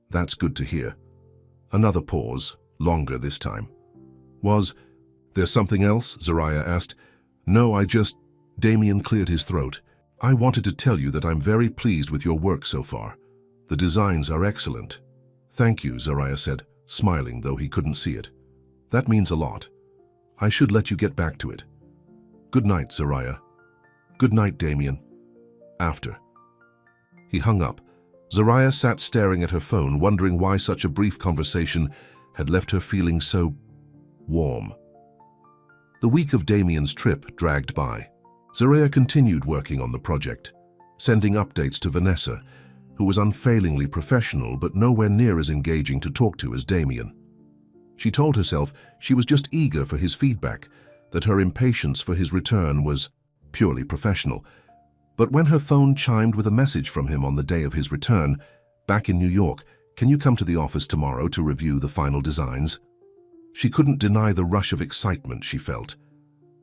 "That's good to hear." Another pause, longer this time. "Was there something else?" Zariah asked. "No, Damien cleared his throat. "I wanted to tell you that I'm very pleased with your work so far. The designs are excellent." "Thank you," Zariah said, smiling though he couldn't see it. "That means a lot. I should let you get back to it." "Good night, Zariah." "Good night, Damien." After. He hung up. Zaraya sat staring at her phone, wondering why such a brief conversation had left her feeling so warm. The week of Damien's trip dragged by. Zaraya continued working on the project, sending updates to Vanessa, who was unfailingly professional but nowhere near as engaging to talk to as Damien. She told herself she was just eager for his feedback, that her impatience for his return was purely professional. But when her phone chimed with a message from him on the day of his return, back in New York, "Can you come to the office tomorrow to review the final designs?" She couldn't deny the rush of excitement she felt.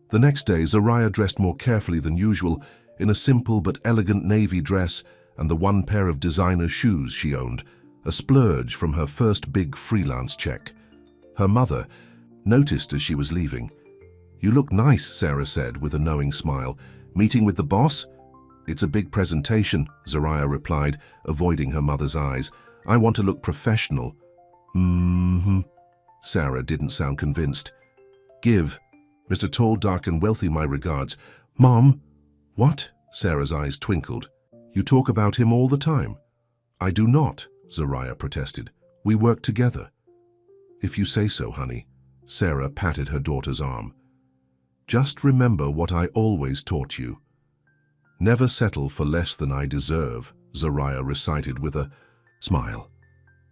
The next day, Zaraya dressed more carefully than usual in a simple but elegant navy dress and the one pair of designer shoes she owned, a splurge from her first big freelance check. Her mother noticed as she was leaving. "You look nice," Sarah said with a knowing smile. "Meeting with the boss?" "It's a big presentation," Zaraya replied, avoiding her mother's eyes. "I want to look professional." Sarah didn't sound convinced. "Give Mr. Tall, Dark and Wealthy my regards." "Mom!" "What?" Sarah's eyes twinkled. "You talk about him all the time." "I do not," Zaraya protested. "We work together." "If you say so, honey." Sarah patted her daughter's arm. "Just remember what I always taught you. Never settle for less than I deserve," Zaraya recited with a smile.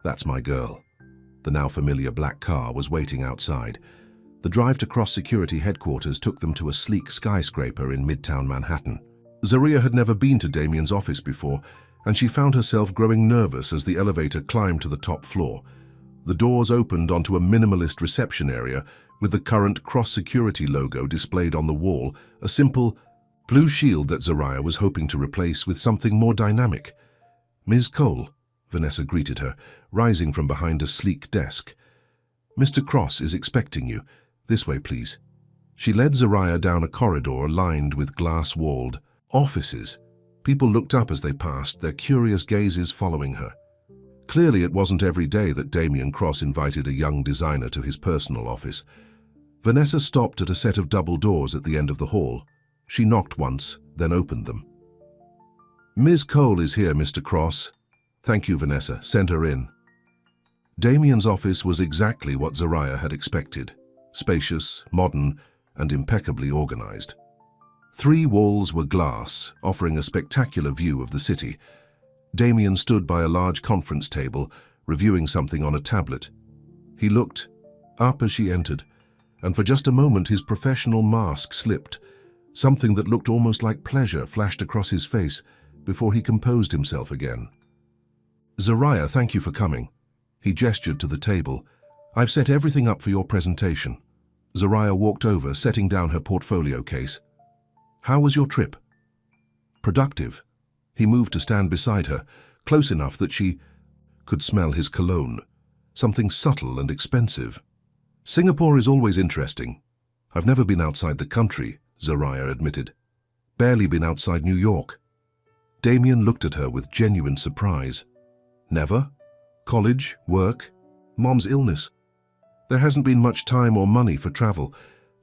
"That's my girl." The now familiar black car was waiting outside. The drive to Cross Security headquarters took them to a sleek skyscraper in Midtown Manhattan. Zaraya had never been to Damien's office before, and she found herself growing nervous as the elevator climbed to the top floor. The doors opened onto a minimalist reception area with the current Cross Security logo displayed on the wall, a simple blue shield that Zaraya was hoping to replace with something more dynamic. "Ms. Cole," Vanessa greeted her, rising from behind a sleek desk. "Mr. Cross is expecting you. This way, please." She led Zaraya down a corridor lined with glass-walled offices. People looked up as they passed, their curious gazes following her. Clearly, it wasn't every day that Damien Cross invited a young designer to his personal office. Vanessa stopped at a set of double doors at the end of the hall. She knocked once, then opened them. "Ms. Cole is here, Mr. Cross." "Thank you, Vanessa. Send her in." Damien's office was exactly what Zaraya had expected. Spacious, modern, and impeccably organized. 3 walls were glass, offering a spectacular view of the city. Damien stood by a large conference table, reviewing something on a tablet. He looked up as she entered, and for just a moment his professional mask slipped. Something that looked almost like pleasure flashed across his face before he composed himself again. "Zaraya, thank you for coming." He gestured to the table. "I've set everything up for your presentation." Zaraya walked over, setting down her portfolio case. "How was your trip?" "Productive." He moved to stand beside her, close enough that she could smell his cologne, something subtle and expensive. "Singapore is always interesting. I've never been outside the country," Zaraya admitted. "Barely been outside New York." Damien looked at her with genuine surprise. "Never? College? Work? Mom's illness?" "There hasn't been much time or money for travel."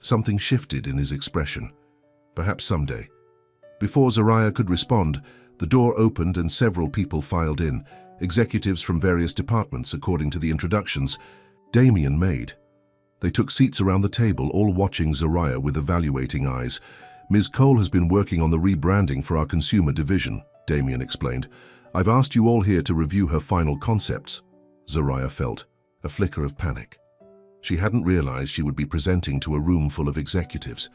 Something shifted in his expression. "Perhaps someday." Before Zaraya could respond, the door opened and several people filed in, executives from various departments according to the introductions Damien made. They took seats around the table, all watching Zaraya with evaluating eyes. "Ms. Cole has been working on the rebranding for our consumer division," Damien explained. "I've asked you all here to review her final concepts." Zaraya felt a flicker of panic. She hadn't realized she would be presenting to a room full of executives.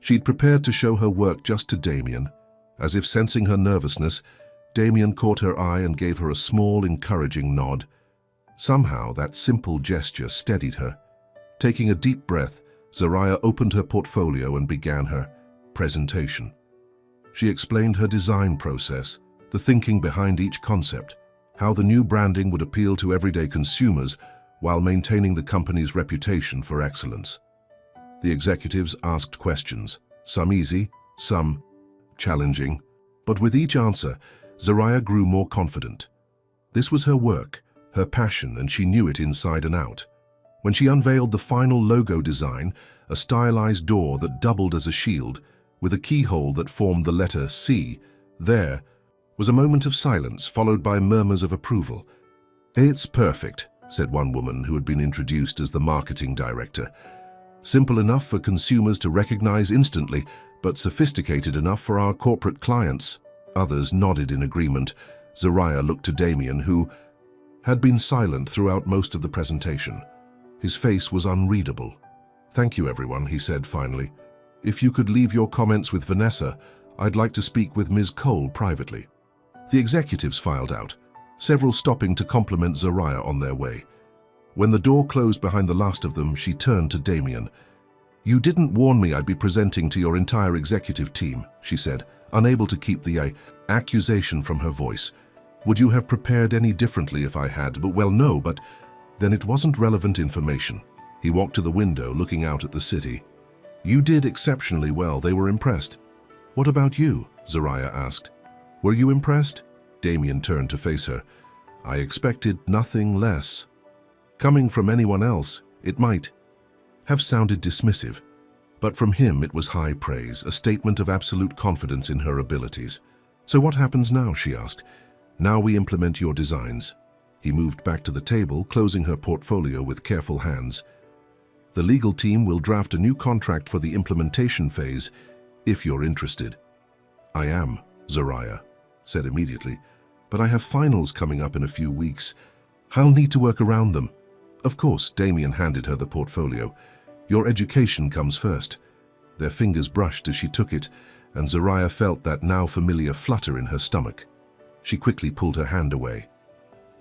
She'd prepared to show her work just to Damien. As if sensing her nervousness, Damien caught her eye and gave her a small, encouraging nod. Somehow, that simple gesture steadied her. Taking a deep breath, Zaraya opened her portfolio and began her presentation. She explained her design process, the thinking behind each concept, how the new branding would appeal to everyday consumers while maintaining the company's reputation for excellence. The executives asked questions, some easy, some challenging, but with each answer, Zaraya grew more confident. This was her work, her passion, and she knew it inside and out. When she unveiled the final logo design, a stylized door that doubled as a shield, with a keyhole that formed the letter C, there was a moment of silence followed by murmurs of approval. "It's perfect," said one woman who had been introduced as the marketing director. "Simple enough for consumers to recognize instantly, but sophisticated enough for our corporate clients." Others nodded in agreement. Zariah looked to Damien, who had been silent throughout most of the presentation. His face was unreadable. "Thank you, everyone," he said finally. "If you could leave your comments with Vanessa, I'd like to speak with Ms. Cole privately." The executives filed out, several stopping to compliment Zariah on their way. When the door closed behind the last of them, she turned to Damien. "You didn't warn me I'd be presenting to your entire executive team," she said, unable to keep the accusation from her voice. "Would you have prepared any differently if I had? Well, no, but then it wasn't relevant information." He walked to the window, looking out at the city. "You did exceptionally well. They were impressed." "What about you?" Zariah asked. "Were you impressed?" Damien turned to face her. "I expected nothing less." Coming from anyone else, it might have sounded dismissive, but from him it was high praise, a statement of absolute confidence in her abilities. "So what happens now?" she asked. "Now we implement your designs." He moved back to the table, closing her portfolio with careful hands. "The legal team will draft a new contract for the implementation phase, if you're interested." "I am," Zariah said immediately, "but I have finals coming up in a few weeks. I'll need to work around them." "Of course," Damien handed her the portfolio. "Your education comes first." Their fingers brushed as she took it, and Zariah felt that now familiar flutter in her stomach. She quickly pulled her hand away.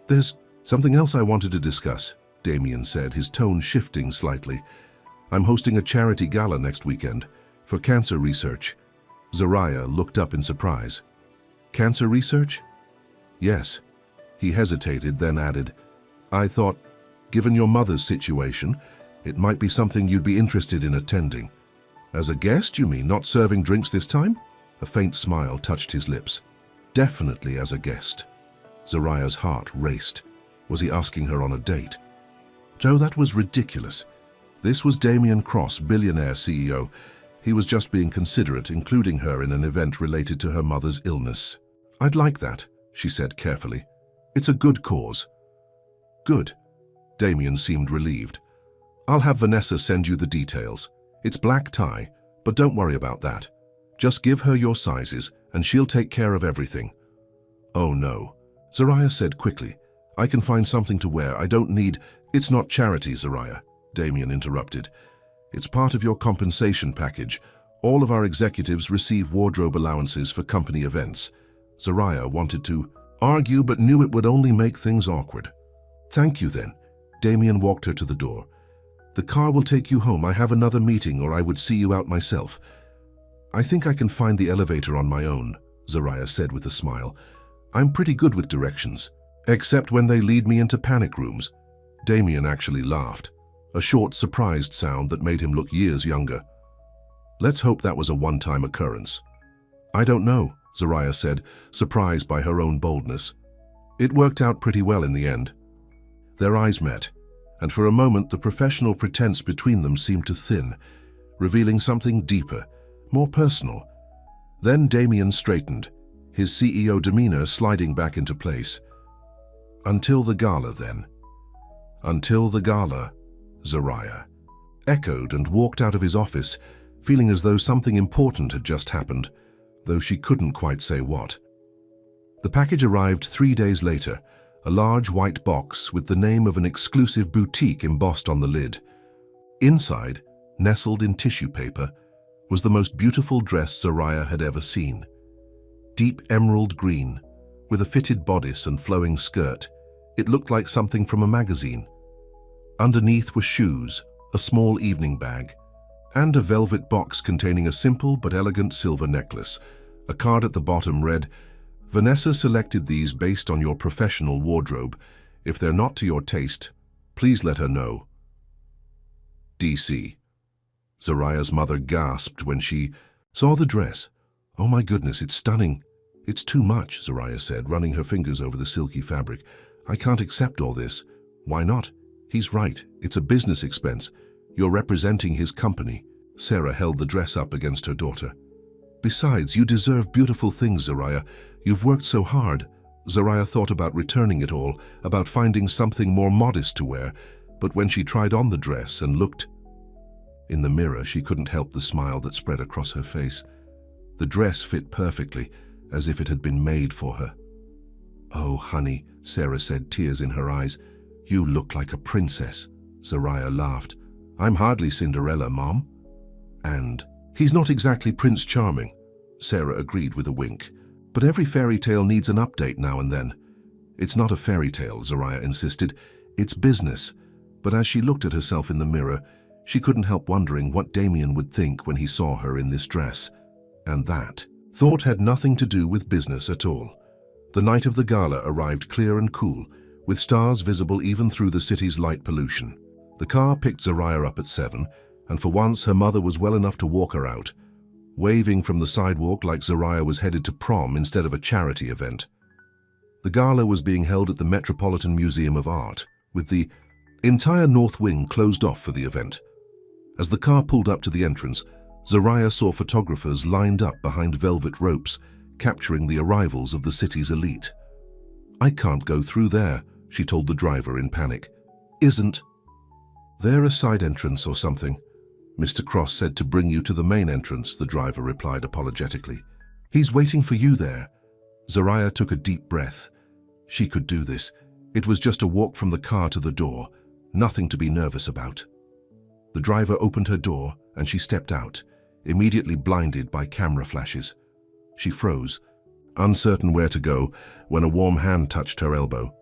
"There's something else I wanted to discuss," Damien said, his tone shifting slightly. "I'm hosting a charity gala next weekend for cancer research." Zariah looked up in surprise. "Cancer research?" "Yes." He hesitated, then added, "I thought, given your mother's situation, it might be something you'd be interested in attending." "As a guest, you mean, not serving drinks this time?" A faint smile touched his lips. "Definitely as a guest." Zariah's heart raced. Was he asking her on a date? Joe, that was ridiculous. This was Damien Cross, Billionaire CEO. He was just being considerate, including her in an event related to her mother's illness. "I'd like that," she said carefully. "It's a good cause." "Good." Damien seemed relieved. "I'll have Vanessa send you the details. It's black tie, but don't worry about that. Just give her your sizes, and she'll take care of everything." "Oh no," Zariah said quickly. "I can find something to wear. I don't need—" "It's not charity, Zariah," Damien interrupted. "It's part of your compensation package. All of our executives receive wardrobe allowances for company events." Zariah wanted to argue, but knew it would only make things awkward. "Thank you, then." Damien walked her to the door. "The car will take you home. I have another meeting, or I would see you out myself." "I think I can find the elevator on my own," Zariah said with a smile. "I'm pretty good with directions, except when they lead me into panic rooms." Damien actually laughed, a short, surprised sound that made him look years younger. "Let's hope that was a one-time occurrence." "I don't know," Zariah said, surprised by her own boldness. "It worked out pretty well in the end." Their eyes met, and for a moment the professional pretense between them seemed to thin, revealing something deeper, more personal. Then Damien straightened, his CEO demeanor sliding back into place. "Until the gala, then." "Until the gala," Zariah echoed and walked out of his office, feeling as though something important had just happened, though she couldn't quite say what. The package arrived 3 days later, a large white box with the name of an exclusive boutique embossed on the lid. Inside, nestled in tissue paper, was the most beautiful dress Zariah had ever seen. Deep emerald green, with a fitted bodice and flowing skirt, it looked like something from a magazine. Underneath were shoes, a small evening bag, and a velvet box containing a simple but elegant silver necklace. A card at the bottom read, "Vanessa selected these based on your professional wardrobe. If they're not to your taste, please let her know. DC." Zariah's mother gasped when she saw the dress. "Oh my goodness, it's stunning." "It's too much," Zariah said, running her fingers over the silky fabric. "I can't accept all this." "Why not? He's right. It's a business expense. You're representing his company." Sarah held the dress up against her daughter. Besides, you deserve beautiful things, Zariah. You've worked so hard. Zariah thought about returning it all, about finding something more modest to wear, but when she tried on the dress and looked in the mirror, she couldn't help the smile that spread across her face. The dress fit perfectly, as if it had been made for her. "Oh, honey," Sarah said, tears in her eyes. "You look like a princess." Zariah laughed. "I'm hardly Cinderella, Mom." "And he's not exactly Prince Charming," Sarah agreed with a wink. "But every fairy tale needs an update now and then." "It's not a fairy tale," Zariah insisted. "It's business." But as she looked at herself in the mirror, she couldn't help wondering what Damien would think when he saw her in this dress. And that thought had nothing to do with business at all. The night of the gala arrived clear and cool, with stars visible even through the city's light pollution. The car picked Zariah up at 7, and for once her mother was well enough to walk her out, waving from the sidewalk like Zariah was headed to prom instead of a charity event. The gala was being held at the Metropolitan Museum of Art, with the entire north wing closed off for the event. As the car pulled up to the entrance, Zariah saw photographers lined up behind velvet ropes, capturing the arrivals of the city's elite. "I can't go through there," she told the driver in panic. "Isn't there a side entrance or something?" "Mr. Cross said to bring you to the main entrance," the driver replied apologetically. "He's waiting for you there." Zariah took a deep breath. She could do this. It was just a walk from the car to the door, nothing to be nervous about. The driver opened her door and she stepped out, immediately blinded by camera flashes. She froze, uncertain where to go, when a warm hand touched her elbow.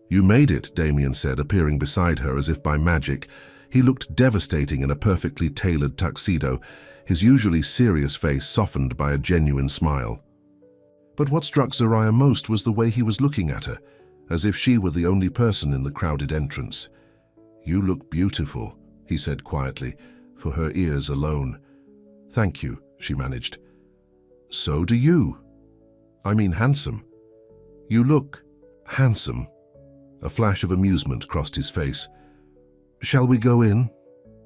"You made it," Damien said, appearing beside her as if by magic. He looked devastating in a perfectly tailored tuxedo, his usually serious face softened by a genuine smile. But what struck Zariah most was the way he was looking at her, as if she were the only person in the crowded entrance. "You look beautiful," he said quietly, for her ears alone. "Thank you," she managed. "So do you. I mean handsome." "You look handsome." A flash of amusement crossed his face. "Shall we go in?"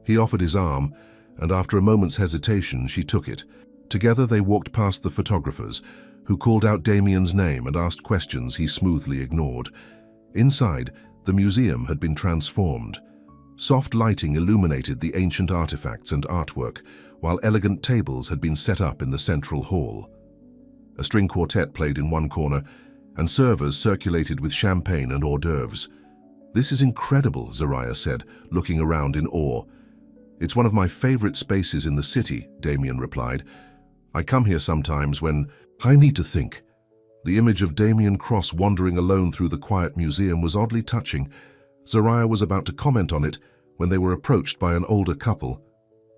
He offered his arm, and after a moment's hesitation, she took it. Together they walked past the photographers, who called out Damien's name and asked questions he smoothly ignored. Inside, the museum had been transformed. Soft lighting illuminated the ancient artifacts and artwork, while elegant tables had been set up in the central hall. A string quartet played in one corner, and servers circulated with champagne and hors d'oeuvres. "This is incredible," Zariah said, looking around in awe. "It's one of my favorite spaces in the city," Damien replied. "I come here sometimes when I need to think." The image of Damien Cross wandering alone through the quiet museum was oddly touching. Zariah was about to comment on it when they were approached by an older couple.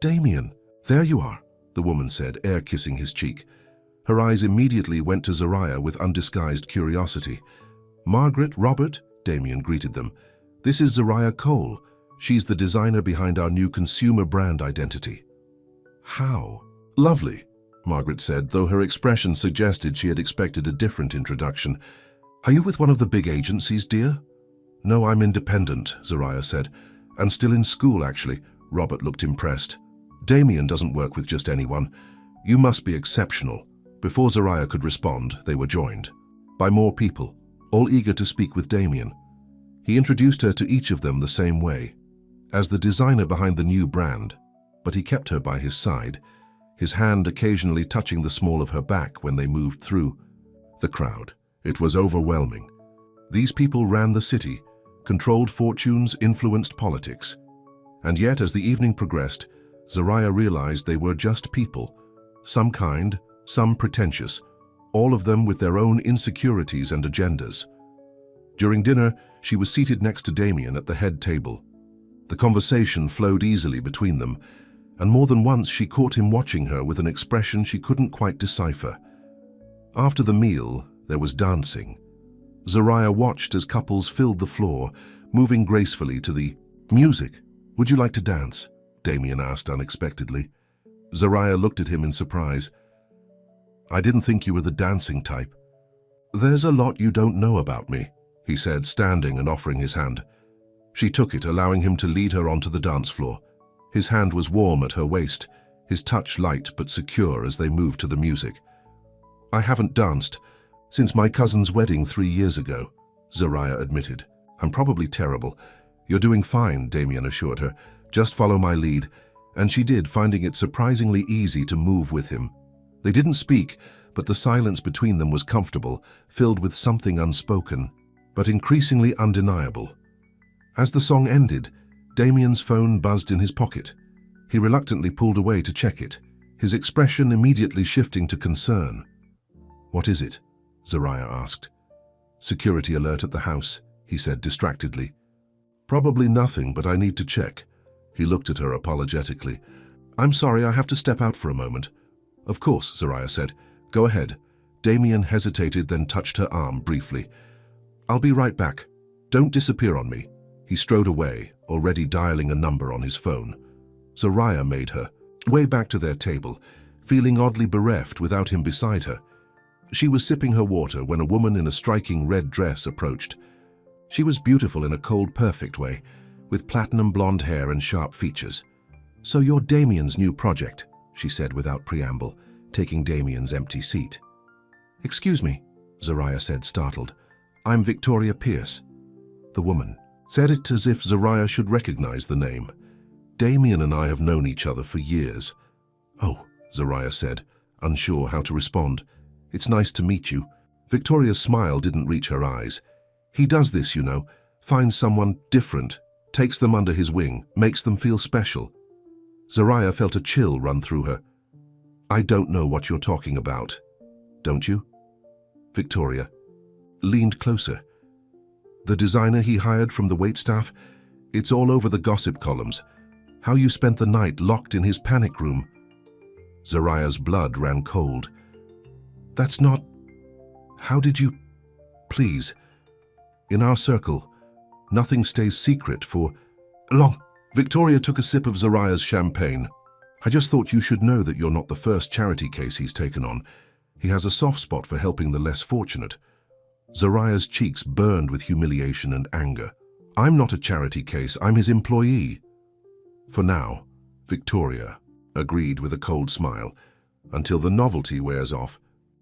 "Damien, there you are," the woman said, air-kissing his cheek. Her eyes immediately went to Zariah with undisguised curiosity. "Margaret, Robert," Damien greeted them. "This is Zariah Cole. She's the designer behind our new consumer brand identity." "How lovely," Margaret said, though her expression suggested she had expected a different introduction. "Are you with one of the big agencies, dear?" "No, I'm independent," Zariah said. "And still in school, actually." Robert looked impressed. "Damien doesn't work with just anyone. You must be exceptional." Before Zariah could respond, they were joined by more people, all eager to speak with Damien. He introduced her to each of them the same way, as the designer behind the new brand, but he kept her by his side, his hand occasionally touching the small of her back when they moved through the crowd. It was overwhelming. These people ran the city, controlled fortunes, influenced politics. And yet, as the evening progressed, Zariah realized they were just people, some kind, some pretentious, all of them with their own insecurities and agendas. During dinner, she was seated next to Damien at the head table. The conversation flowed easily between them, and more than once she caught him watching her with an expression she couldn't quite decipher. After the meal, there was dancing. Zariah watched as couples filled the floor, moving gracefully to the music. "Would you like to dance?" Damien asked unexpectedly. Zariah looked at him in surprise. "I didn't think you were the dancing type." "There's a lot you don't know about me," he said, standing and offering his hand. She took it, allowing him to lead her onto the dance floor. His hand was warm at her waist, his touch light but secure as they moved to the music. "I haven't danced since my cousin's wedding 3 years ago," Zariah admitted. "I'm probably terrible." "You're doing fine," Damien assured her. "Just follow my lead." And she did, finding it surprisingly easy to move with him. They didn't speak, but the silence between them was comfortable, filled with something unspoken, but increasingly undeniable. As the song ended, Damien's phone buzzed in his pocket. He reluctantly pulled away to check it, his expression immediately shifting to concern. "What is it?" Zariah asked. "Security alert at the house," he said distractedly. "Probably nothing, but I need to check." He looked at her apologetically. "I'm sorry, I have to step out for a moment." "Of course," Zariah said. "Go ahead." Damien hesitated, then touched her arm briefly. "I'll be right back. Don't disappear on me." He strode away, already dialing a number on his phone. Zariah made her way back to their table, feeling oddly bereft without him beside her. She was sipping her water when a woman in a striking red dress approached. She was beautiful in a cold, perfect way, with platinum blonde hair and sharp features. "So you're Damien's new project," she said without preamble, taking Damien's empty seat. "Excuse me," Zariah said, startled. "I'm Victoria Pierce." The woman said it as if Zariah should recognize the name. "Damien and I have known each other for years." "Oh," Zariah said, unsure how to respond. "It's nice to meet you." Victoria's smile didn't reach her eyes. "He does this, you know, finds someone different, takes them under his wing, makes them feel special." Zariah felt a chill run through her. "I don't know what you're talking about. Don't you?" Victoria leaned closer. "The designer he hired from the waitstaff? It's all over the gossip columns. How you spent the night locked in his panic room." Zariah's blood ran cold. "That's not... How did you... Please. In our circle, nothing stays secret for long." Victoria took a sip of Zariah's champagne. "I just thought you should know that you're not the first charity case he's taken on. He has a soft spot for helping the less fortunate." Zariah's cheeks burned with humiliation and anger. "I'm not a charity case, I'm his employee." "For now," Victoria agreed with a cold smile, "until the novelty wears off,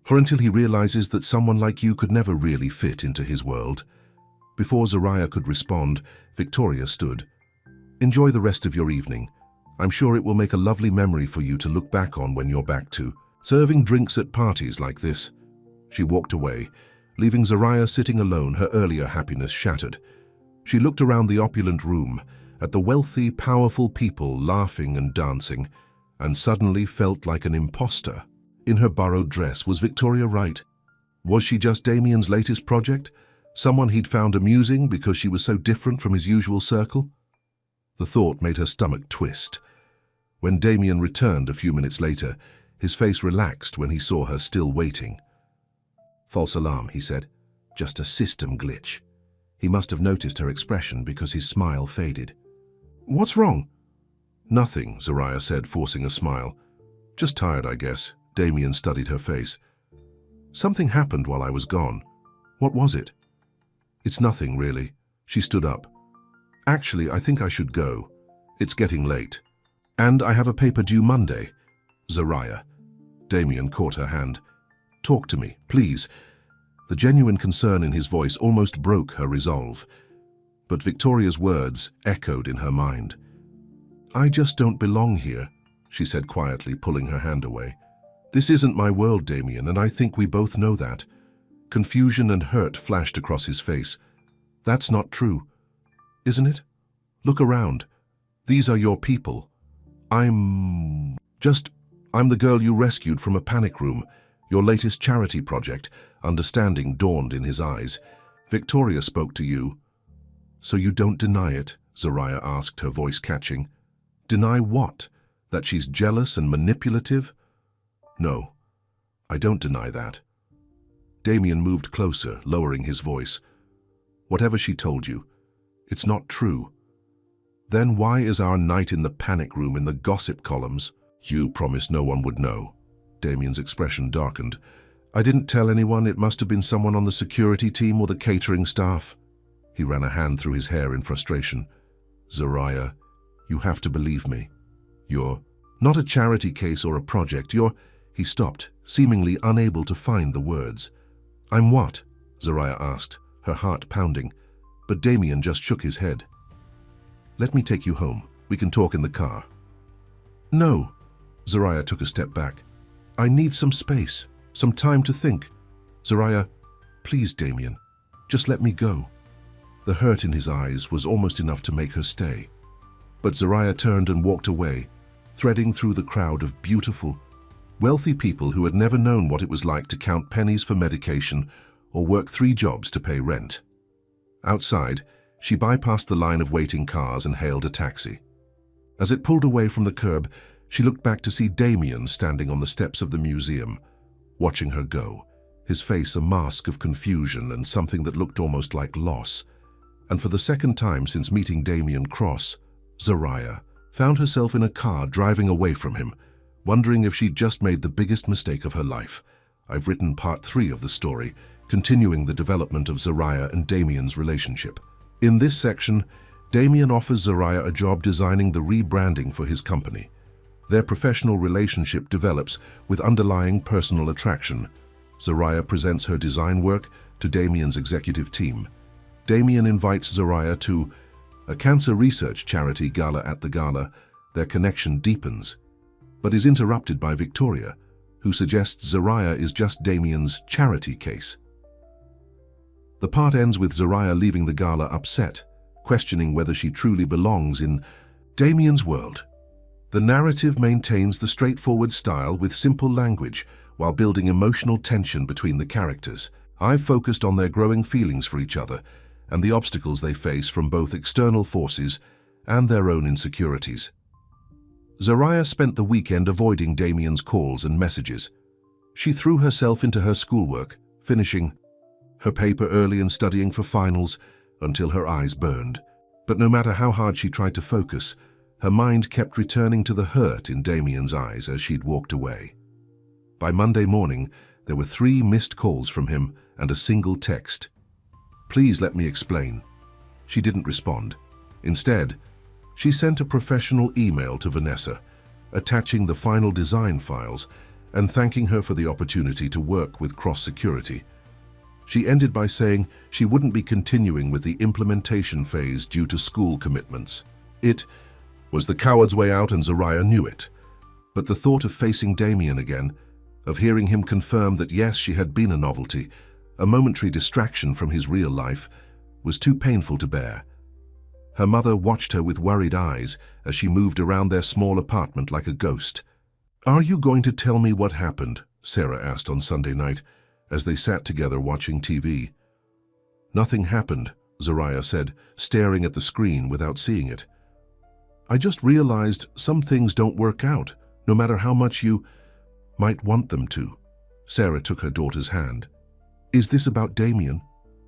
or until he realizes that someone like you could never really fit into his world." Before Zariah could respond, Victoria stood. "Enjoy the rest of your evening. I'm sure it will make a lovely memory for you to look back on when you're back to serving drinks at parties like this." She walked away, leaving Zariah sitting alone, her earlier happiness shattered. She looked around the opulent room, at the wealthy, powerful people laughing and dancing, and suddenly felt like an imposter. In her borrowed dress, was Victoria right? Was she just Damien's latest project? Someone he'd found amusing because she was so different from his usual circle? The thought made her stomach twist. When Damien returned a few minutes later, his face relaxed when he saw her still waiting. "False alarm," he said. "Just a system glitch." He must have noticed her expression because his smile faded. "What's wrong?" "Nothing," Zariah said, forcing a smile. "Just tired, I guess." Damien studied her face. "Something happened while I was gone. What was it?" "It's nothing, really." She stood up. "Actually, I think I should go. It's getting late. And I have a paper due Monday." "Zariah." Damien caught her hand. "Talk to me, please." The genuine concern in his voice almost broke her resolve. But Victoria's words echoed in her mind. "I just don't belong here," she said quietly, pulling her hand away. "This isn't my world, Damien, and I think we both know that." Confusion and hurt flashed across his face. "That's not true, isn't it? Look around. These are your people. I'm the girl you rescued from a panic room, your latest charity project." Understanding dawned in his eyes. "Victoria spoke to you." "So you don't deny it?" Zariah asked, her voice catching. "Deny what? That she's jealous and manipulative?" "No, I don't deny that." Damien moved closer, lowering his voice. "Whatever she told you, it's not true." "Then why is our night in the panic room in the gossip columns?" "You promised no one would know." Damien's expression darkened. "I didn't tell anyone. It must have been someone on the security team or the catering staff." He ran a hand through his hair in frustration. "Zariah, you have to believe me. You're..." Not a charity case or a project. You're... He stopped, seemingly unable to find the words. I'm what? Zariah asked, her heart pounding, but Damien just shook his head. Let me take you home. We can talk in the car. No. Zariah took a step back. I need some space, some time to think. Zariah, please, Damien, just let me go. The hurt in his eyes was almost enough to make her stay. But Zariah turned and walked away, threading through the crowd of beautiful, wealthy people who had never known what it was like to count pennies for medication or work 3 jobs to pay rent. Outside, she bypassed the line of waiting cars and hailed a taxi. As it pulled away from the curb, she looked back to see Damien standing on the steps of the museum, watching her go, his face a mask of confusion and something that looked almost like loss. And for the second time since meeting Damien Cross, Zariah found herself in a car driving away from him, wondering if she'd just made the biggest mistake of her life. I've written part 3 of the story, continuing the development of Zariah and Damien's relationship. In this section, Damien offers Zariah a job designing the rebranding for his company. Their professional relationship develops with underlying personal attraction. Zariah presents her design work to Damien's executive team. Damien invites Zariah to a cancer research charity gala. At the gala, their connection deepens, but is interrupted by Victoria, who suggests Zariah is just Damien's charity case. The part ends with Zariah leaving the gala upset, questioning whether she truly belongs in Damien's world. The narrative maintains the straightforward style with simple language while building emotional tension between the characters. I've focused on their growing feelings for each other and the obstacles they face from both external forces and their own insecurities. Zariah spent the weekend avoiding Damien's calls and messages. She threw herself into her schoolwork, finishing her paper early and studying for finals until her eyes burned. But no matter how hard she tried to focus, her mind kept returning to the hurt in Damien's eyes as she'd walked away. By Monday morning, there were 3 missed calls from him and a single text. Please let me explain. She didn't respond. Instead, she sent a professional email to Vanessa, attaching the final design files and thanking her for the opportunity to work with Cross Security. She ended by saying she wouldn't be continuing with the implementation phase due to school commitments. It was the coward's way out, and Zariah knew it. But the thought of facing Damien again, of hearing him confirm that yes, she had been a novelty, a momentary distraction from his real life, was too painful to bear. Her mother watched her with worried eyes as she moved around their small apartment like a ghost. Are you going to tell me what happened? Sarah asked on Sunday night, as they sat together watching TV. Nothing happened, Zariah said, staring at the screen without seeing it. I just realized some things don't work out, no matter how much you might want them to. Sarah took her daughter's hand. Is this about Damien?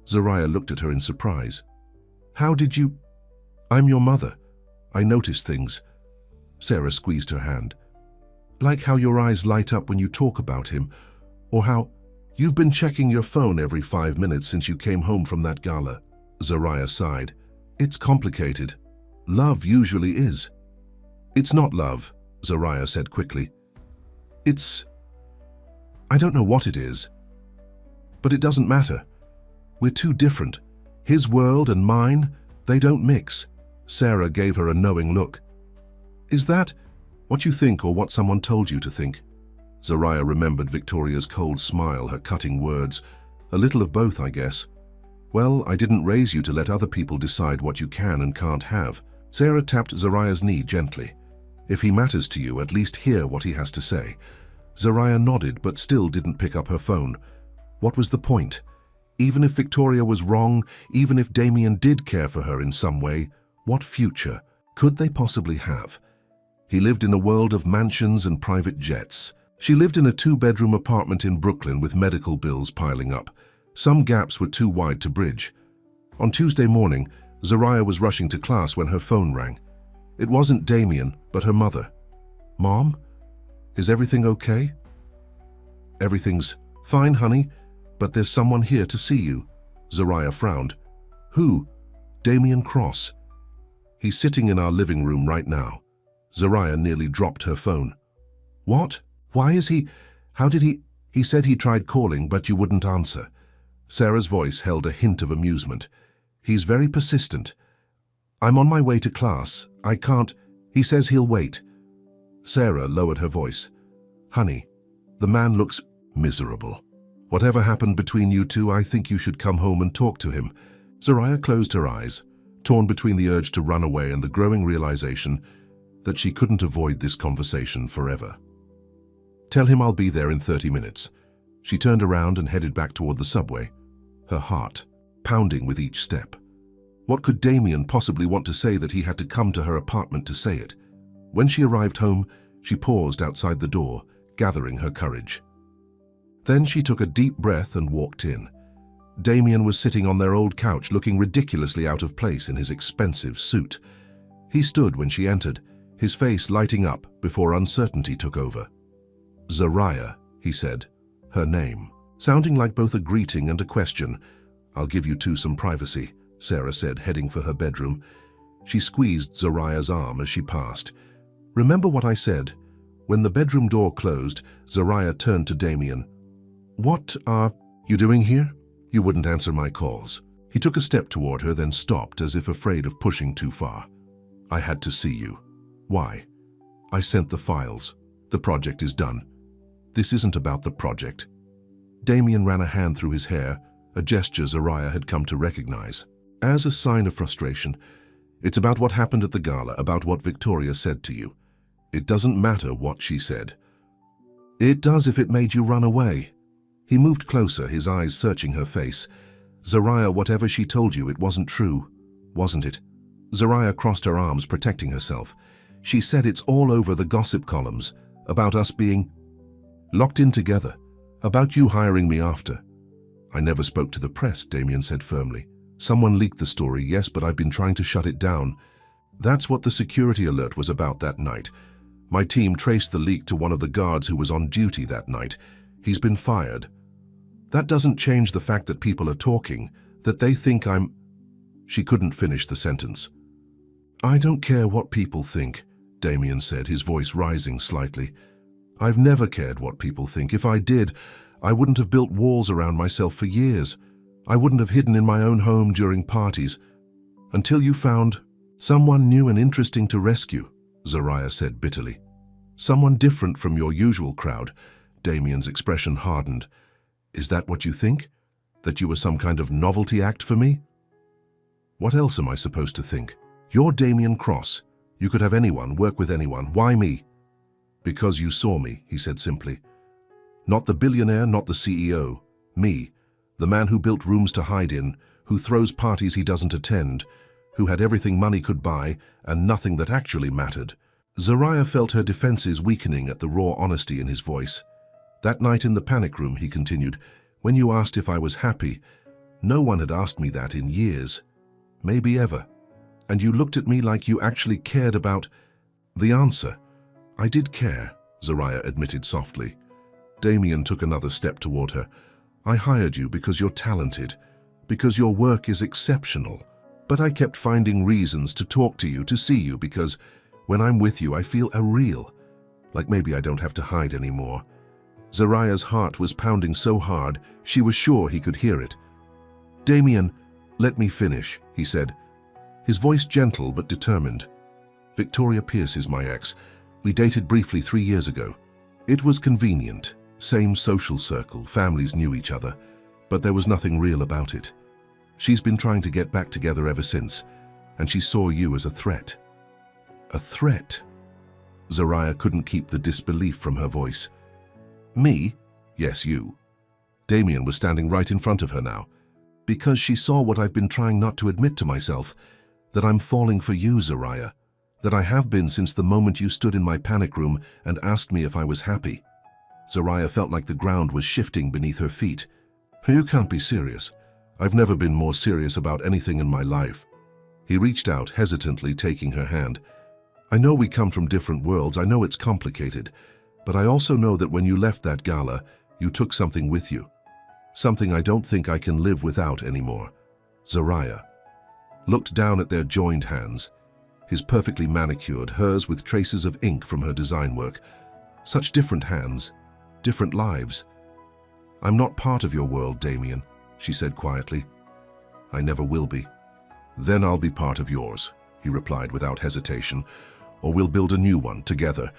Zariah looked at her in surprise. How did you... I'm your mother. I notice things. Sarah squeezed her hand. Like how your eyes light up when you talk about him, or how you've been checking your phone every 5 minutes since you came home from that gala. Zariah sighed. It's complicated. Love usually is. It's not love, Zariah said quickly. I don't know what it is. But it doesn't matter. We're too different. His world and mine, they don't mix. Sarah gave her a knowing look. Is that what you think or what someone told you to think? Zariah remembered Victoria's cold smile, her cutting words. A little of both, I guess. Well, I didn't raise you to let other people decide what you can and can't have. Sarah tapped Zariah's knee gently. If he matters to you, at least hear what he has to say. Zariah nodded, but still didn't pick up her phone. What was the point? Even if Victoria was wrong, even if Damien did care for her in some way, what future could they possibly have? He lived in a world of mansions and private jets. She lived in a 2-bedroom apartment in Brooklyn with medical bills piling up. Some gaps were too wide to bridge. On Tuesday morning, Zariah was rushing to class when her phone rang. It wasn't Damien, but her mother. Mom? Is everything okay? Everything's fine, honey, but there's someone here to see you. Zariah frowned. Who? Damien Cross. He's sitting in our living room right now. Zariah nearly dropped her phone. What? Why is he? How did he? He said he tried calling, but you wouldn't answer. Sarah's voice held a hint of amusement. He's very persistent. I'm on my way to class. I can't. He says he'll wait. Sarah lowered her voice. Honey, the man looks miserable. Whatever happened between you two, I think you should come home and talk to him. Zariah closed her eyes, torn between the urge to run away and the growing realization that she couldn't avoid this conversation forever. Tell him I'll be there in 30 minutes. She turned around and headed back toward the subway, her heart pounding with each step. What could Damien possibly want to say that he had to come to her apartment to say it? When she arrived home, she paused outside the door, gathering her courage. Then she took a deep breath and walked in. Damien was sitting on their old couch looking ridiculously out of place in his expensive suit. He stood when she entered, his face lighting up before uncertainty took over. Zariah, he said, her name, sounding like both a greeting and a question. I'll give you two some privacy, Sarah said, heading for her bedroom. She squeezed Zariah's arm as she passed. Remember what I said? When the bedroom door closed, Zariah turned to Damien. What are you doing here? You wouldn't answer my calls. He took a step toward her, then stopped as if afraid of pushing too far. I had to see you. Why? I sent the files. The project is done. This isn't about the project. Damien ran a hand through his hair, a gesture Zariah had come to recognize. As a sign of frustration, it's about what happened at the gala, about what Victoria said to you. It doesn't matter what she said. It does if it made you run away. He moved closer, his eyes searching her face. Zariah, whatever she told you, it wasn't true, wasn't it? Zariah crossed her arms, protecting herself. She said it's all over the gossip columns, about us being locked in together, about you hiring me after. I never spoke to the press, Damien said firmly. Someone leaked the story, yes, but I've been trying to shut it down. That's what the security alert was about that night. My team traced the leak to one of the guards who was on duty that night. He's been fired. That doesn't change the fact that people are talking, that they think I'm... She couldn't finish the sentence. I don't care what people think, Damien said, his voice rising slightly. I've never cared what people think. If I did, I wouldn't have built walls around myself for years. I wouldn't have hidden in my own home during parties. Until you found someone new and interesting to rescue, Zariah said bitterly. Someone different from your usual crowd. Damien's expression hardened. Is that what you think? That you were some kind of novelty act for me? What else am I supposed to think? You're Damien Cross. You could have anyone, work with anyone. Why me? Because you saw me, he said simply. Not the billionaire, not the CEO. Me, the man who built rooms to hide in, who throws parties he doesn't attend, who had everything money could buy and nothing that actually mattered. Zariah felt her defenses weakening at the raw honesty in his voice. That night in the panic room, he continued, when you asked if I was happy, no one had asked me that in years, maybe ever. And you looked at me like you actually cared about the answer. I did care, Zariah admitted softly. Damien took another step toward her. I hired you because you're talented, because your work is exceptional. But I kept finding reasons to talk to you, to see you, because when I'm with you, I feel real. Like maybe I don't have to hide anymore. Zariah's heart was pounding so hard, she was sure he could hear it. Damien, let me finish, he said, his voice gentle but determined. Victoria Pierce is my ex. We dated briefly 3 years ago. It was convenient. Same social circle, families knew each other, but there was nothing real about it. She's been trying to get back together ever since, and she saw you as a threat. A threat? Zariah couldn't keep the disbelief from her voice. Me? Yes, you. Damien was standing right in front of her now. Because she saw what I've been trying not to admit to myself, that I'm falling for you, Zariah, that I have been since the moment you stood in my panic room and asked me if I was happy. Zariah felt like the ground was shifting beneath her feet. You can't be serious. I've never been more serious about anything in my life. He reached out, hesitantly taking her hand. I know we come from different worlds, I know it's complicated, but I also know that when you left that gala, you took something with you. Something I don't think I can live without anymore. Zariah looked down at their joined hands. his perfectly manicured, hers with traces of ink from her design work. Such different hands, different lives. "I'm not part of your world, Damien," she said quietly. "I never will be." "Then I'll be part of yours," he replied without hesitation, "or we'll build a new one together."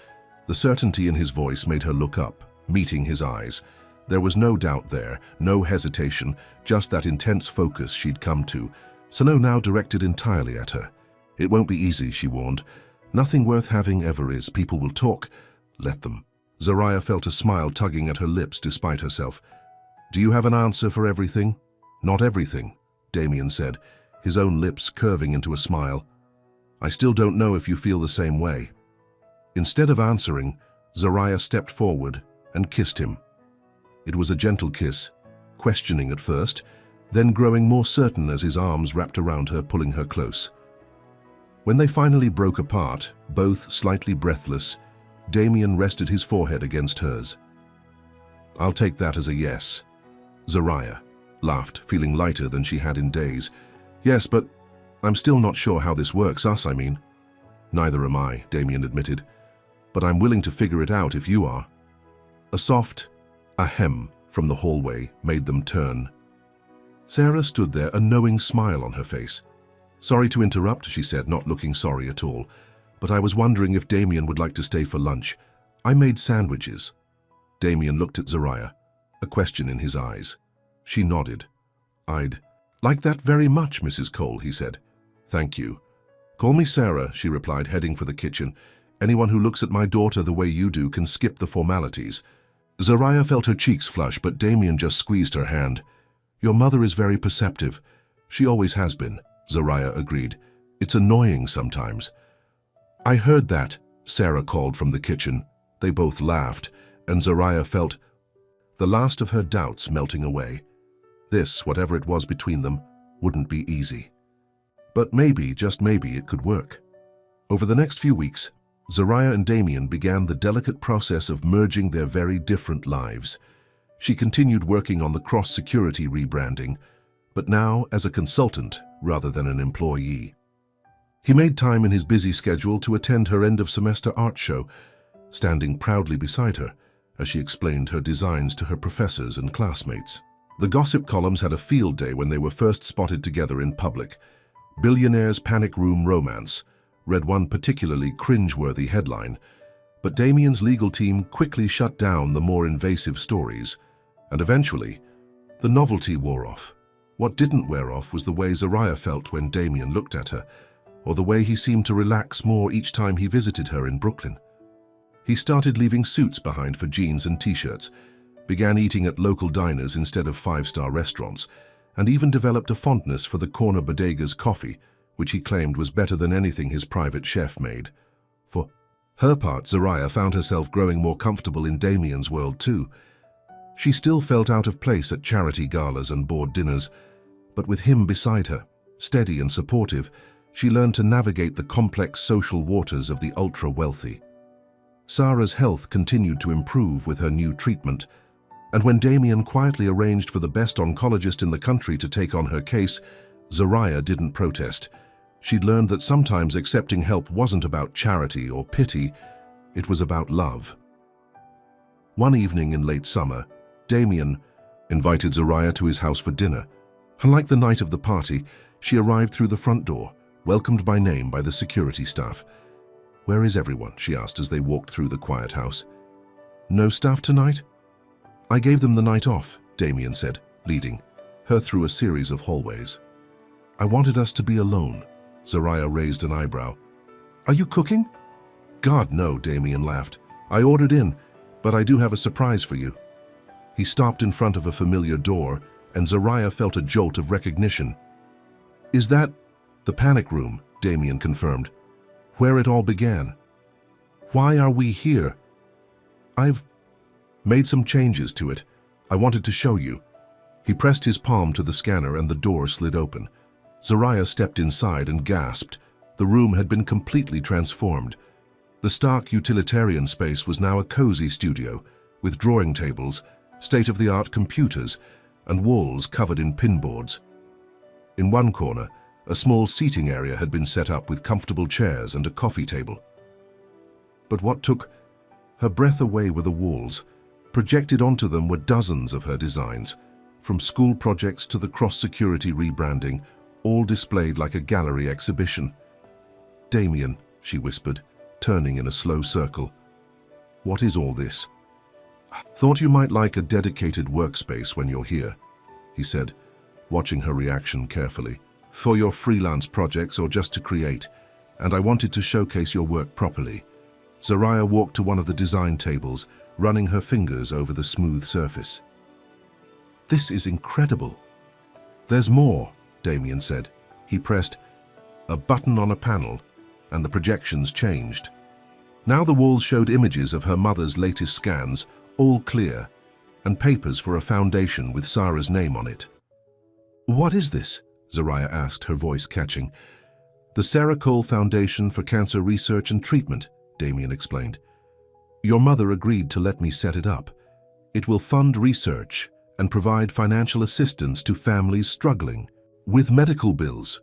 The certainty in his voice made her look up, meeting his eyes. There was no doubt there, no hesitation, just that intense focus she'd come to, Sano now directed entirely at her. "It won't be easy," she warned. "Nothing worth having ever is. People will talk. Let them." Zariah felt a smile tugging at her lips despite herself. "Do you have an answer for everything?" "Not everything," Damien said, his own lips curving into a smile. "I still don't know if you feel the same way." Instead of answering, Zariah stepped forward and kissed him. It was a gentle kiss, questioning at first, then growing more certain as his arms wrapped around her, pulling her close. When they finally broke apart, both slightly breathless, Damien rested his forehead against hers. "I'll take that as a yes." Zariah laughed, feeling lighter than she had in days. "Yes, but I'm still not sure how this works, us, I mean." "Neither am I," Damien admitted. "But I'm willing to figure it out if you are." A soft ahem from the hallway made them turn. Sarah stood there, a knowing smile on her face. "Sorry to interrupt," she said, not looking sorry at all, "but I was wondering if Damien would like to stay for lunch. I made sandwiches." Damien looked at Zariah, a question in his eyes. She nodded. "I'd like that very much, Mrs. Cole," he said. "Thank you." "Call me Sarah," she replied, heading for the kitchen. "Anyone who looks at my daughter the way you do can skip the formalities." Zariah felt her cheeks flush, but Damien just squeezed her hand. "Your mother is very perceptive. She always has been," Zariah agreed. "It's annoying sometimes." "I heard that," Sarah called from the kitchen. They both laughed, and Zariah felt the last of her doubts melting away. This, whatever it was between them, wouldn't be easy. But maybe, just maybe, it could work. Over the next few weeks, Zariah and Damien began the delicate process of merging their very different lives. She continued working on the cross-security rebranding, but now as a consultant rather than an employee. He made time in his busy schedule to attend her end-of-semester art show, standing proudly beside her as she explained her designs to her professors and classmates. The gossip columns had a field day when they were first spotted together in public. "Billionaire's Panic Room Romance," read one particularly cringe-worthy headline, but Damien's legal team quickly shut down the more invasive stories, and eventually, the novelty wore off. What didn't wear off was the way Zariah felt when Damien looked at her, or the way he seemed to relax more each time he visited her in Brooklyn. He started leaving suits behind for jeans and t-shirts, began eating at local diners instead of five-star restaurants, and even developed a fondness for the corner bodega's coffee, which he claimed was better than anything his private chef made. For her part, Zariah found herself growing more comfortable in Damien's world too. She still felt out of place at charity galas and board dinners, but with him beside her, steady and supportive, she learned to navigate the complex social waters of the ultra-wealthy. Sarah's health continued to improve with her new treatment, and when Damien quietly arranged for the best oncologist in the country to take on her case, Zariah didn't protest. She'd learned that sometimes accepting help wasn't about charity or pity, it was about love. One evening in late summer, Damien invited Zariah to his house for dinner. Unlike the night of the party, she arrived through the front door, welcomed by name by the security staff. "Where is everyone?" she asked as they walked through the quiet house. "No staff tonight?" "I gave them the night off," Damien said, leading her through a series of hallways. "I wanted us to be alone." Zariah raised an eyebrow. "Are you cooking?" "God, no," Damien laughed. "I ordered in, but I do have a surprise for you." He stopped in front of a familiar door, and Zariah felt a jolt of recognition. "Is that the panic room?" Damien confirmed. "Where it all began. Why are we here?" "I've made some changes to it. I wanted to show you." He pressed his palm to the scanner and the door slid open. Zariah stepped inside and gasped. The room had been completely transformed. The stark utilitarian space was now a cozy studio, with drawing tables, state-of-the-art computers, and walls covered in pinboards. In one corner, A small seating area had been set up with comfortable chairs and a coffee table. But what took her breath away were the walls. Projected onto them were dozens of her designs, from school projects to the cross-security rebranding, all displayed like a gallery exhibition. "Damien," she whispered, turning in a slow circle. "What is all this?" "Thought you might like a dedicated workspace when you're here," he said, watching her reaction carefully. "For your freelance projects or just to create, and I wanted to showcase your work properly." Zaraya walked to one of the design tables, running her fingers over the smooth surface. "This is incredible." "There's more," Damien said. He pressed a button on a panel, and the projections changed. Now the walls showed images of her mother's latest scans, all clear, and papers for a foundation with Sarah's name on it. "What is this?" Zaraya asked, her voice catching. "The Sarah Cole Foundation for Cancer Research and Treatment," Damien explained. "Your mother agreed to let me set it up. It will fund research and provide financial assistance to families struggling with medical bills."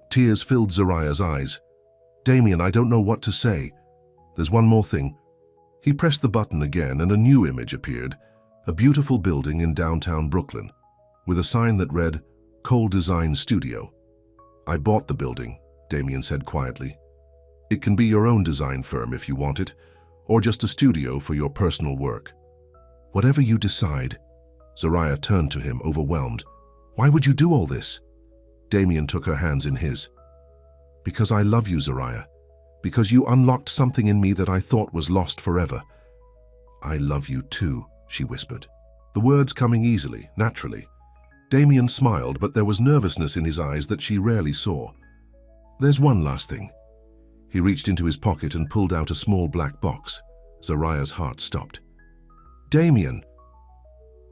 Tears filled Zaraya's eyes. "Damien, I don't know what to say. There's one more thing." He pressed the button again and a new image appeared, a beautiful building in downtown Brooklyn, with a sign that read, "Cole Design Studio." "I bought the building," Damien said quietly. "It can be your own design firm if you want it, or just a studio for your personal work." "Whatever you decide." Zaraya turned to him, overwhelmed. "Why would you do all this?" Damien took her hands in his. "Because I love you, Zaraya. Because you unlocked something in me that I thought was lost forever." "I love you too," she whispered, the words coming easily, naturally. Damien smiled, but there was nervousness in his eyes that she rarely saw. "There's one last thing." He reached into his pocket and pulled out a small black box. Zaraya's heart stopped. "Damien!"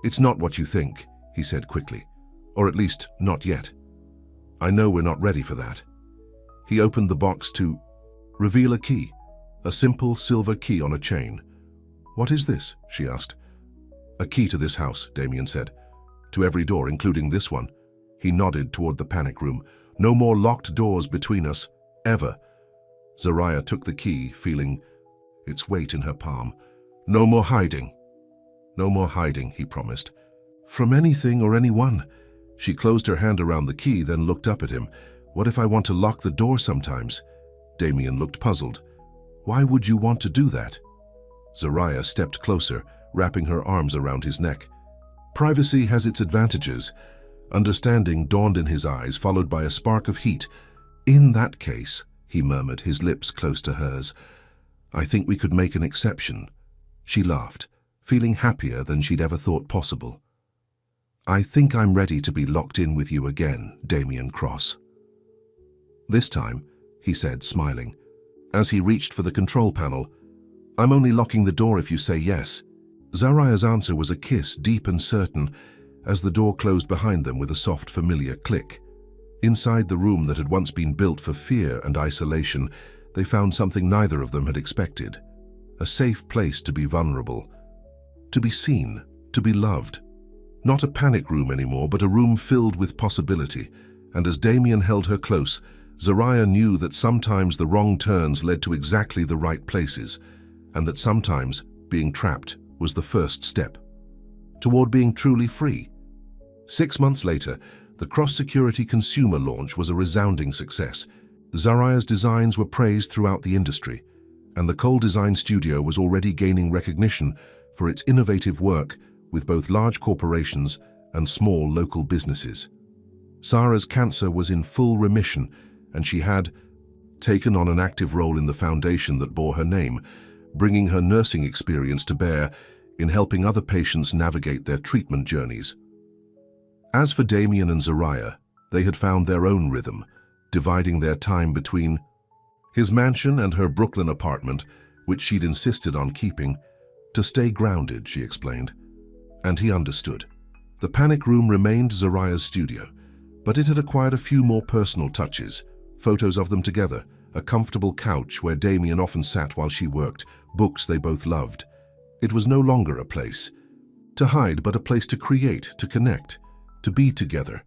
"It's not what you think," he said quickly. "Or at least, not yet. I know we're not ready for that." He opened the box to reveal a key, a simple silver key on a chain. "What is this?" she asked. "A key to this house," Damien said. "To every door, including this one." He nodded toward the panic room. "No more locked doors between us, ever." Zaraya took the key, feeling its weight in her palm. "No more hiding." "No more hiding," he promised. "From anything or anyone." She closed her hand around the key, then looked up at him. "What if I want to lock the door sometimes?" Damien looked puzzled. "Why would you want to do that?" Zaraya stepped closer, wrapping her arms around his neck. "Privacy has its advantages." Understanding dawned in his eyes, followed by a spark of heat. "In that case," he murmured, his lips close to hers, "I think we could make an exception." She laughed, feeling happier than she'd ever thought possible. "I think I'm ready to be locked in with you again, Damien Cross." "This time," he said, smiling. As he reached for the control panel, "I'm only locking the door if you say yes." Zaraya's answer was a kiss, deep and certain, as the door closed behind them with a soft, familiar click. Inside the room that had once been built for fear and isolation, they found something neither of them had expected. A safe place to be vulnerable, to be seen, to be loved. Not a panic room anymore, but a room filled with possibility. And as Damien held her close, Zaraya knew that sometimes the wrong turns led to exactly the right places, and that sometimes being trapped was the first step toward being truly free. 6 months later, the cross-security consumer launch was a resounding success. Zaraya's designs were praised throughout the industry, and the Cole Design Studio was already gaining recognition for its innovative work with both large corporations and small local businesses. Sarah's cancer was in full remission, and she had taken on an active role in the foundation that bore her name, bringing her nursing experience to bear in helping other patients navigate their treatment journeys. As for Damien and Zaraya, they had found their own rhythm, dividing their time between his mansion and her Brooklyn apartment, which she'd insisted on keeping, to stay grounded, she explained. And he understood. The panic room remained Zaraya's studio, but it had acquired a few more personal touches, photos of them together, a comfortable couch where Damien often sat while she worked, books they both loved. It was no longer a place to hide, but a place to create, to connect, to be together.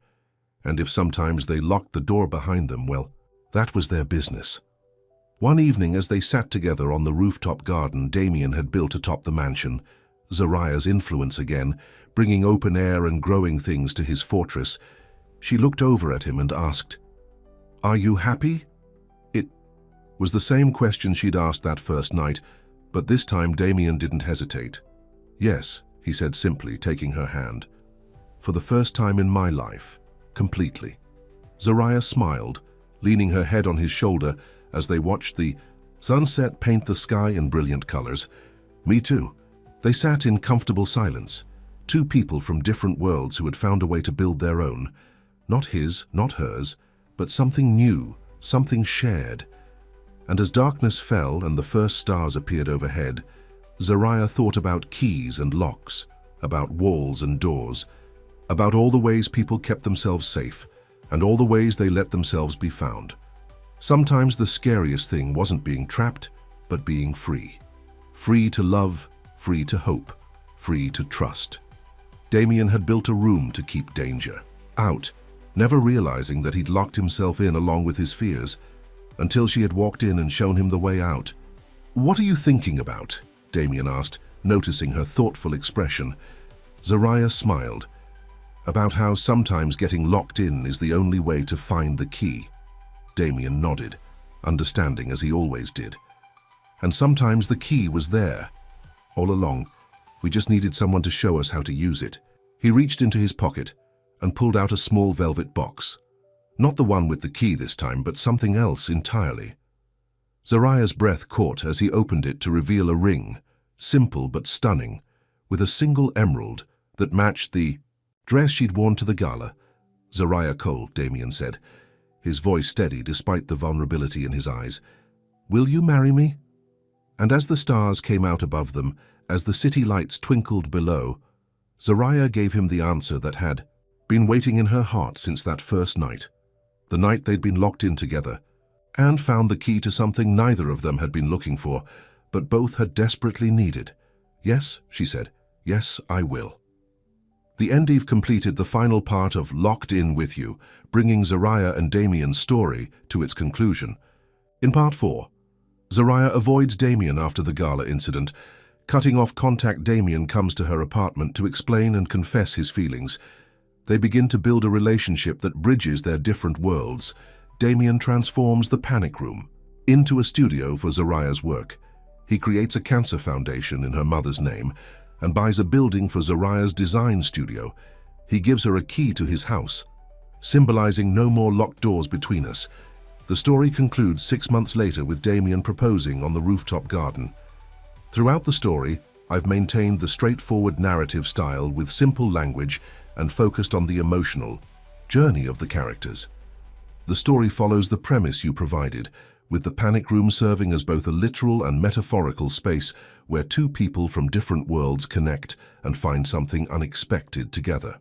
And if sometimes they locked the door behind them, well, that was their business. One evening, as they sat together on the rooftop garden Damien had built atop the mansion, Zoraya's influence again, bringing open air and growing things to his fortress, she looked over at him and asked, "Are you happy?" It was the same question she'd asked that first night, but this time Damien didn't hesitate. "Yes," he said simply, taking her hand. "For the first time in my life, completely." Zoraya smiled, leaning her head on his shoulder as they watched the sunset paint the sky in brilliant colors. "Me too." They sat in comfortable silence, two people from different worlds who had found a way to build their own. Not his, not hers, but something new, something shared. And as darkness fell and the first stars appeared overhead, Zoraya thought about keys and locks, about walls and doors, about all the ways people kept themselves safe, and all the ways they let themselves be found. Sometimes the scariest thing wasn't being trapped, but being free. Free to love, free to hope, free to trust. Damien had built a room to keep danger out, never realizing that he'd locked himself in along with his fears, until she had walked in and shown him the way out. "What are you thinking about?" Damien asked, noticing her thoughtful expression. Zoraya smiled. "About how sometimes getting locked in is the only way to find the key." Damien nodded, understanding as he always did. "And sometimes the key was there. All along, we just needed someone to show us how to use it." He reached into his pocket and pulled out a small velvet box. Not the one with the key this time, but something else entirely. Zoraya's breath caught as he opened it to reveal a ring, simple but stunning, with a single emerald that matched the dress she'd worn to the gala. "Zoraya Cole," Damien said, his voice steady despite the vulnerability in his eyes. "Will you marry me?" And as the stars came out above them, as the city lights twinkled below, Zoraya gave him the answer that had been waiting in her heart since that first night, the night they'd been locked in together, and found the key to something neither of them had been looking for, but both had desperately needed. "Yes," she said, "yes, I will." The Endive completed the final part of Locked In With You, bringing Zoraya and Damien's story to its conclusion. In Part 4, Zoraya avoids Damien after the gala incident. Cutting off contact, Damien comes to her apartment to explain and confess his feelings. They begin to build a relationship that bridges their different worlds. Damien transforms the panic room into a studio for Zoraya's work. He creates a cancer foundation in her mother's name and buys a building for Zoraya's design studio. He gives her a key to his house, symbolizing no more locked doors between us. The story concludes 6 months later with Damien proposing on the rooftop garden. Throughout the story, I've maintained the straightforward narrative style with simple language and focused on the emotional journey of the characters. The story follows the premise you provided, with the panic room serving as both a literal and metaphorical space where two people from different worlds connect and find something unexpected together.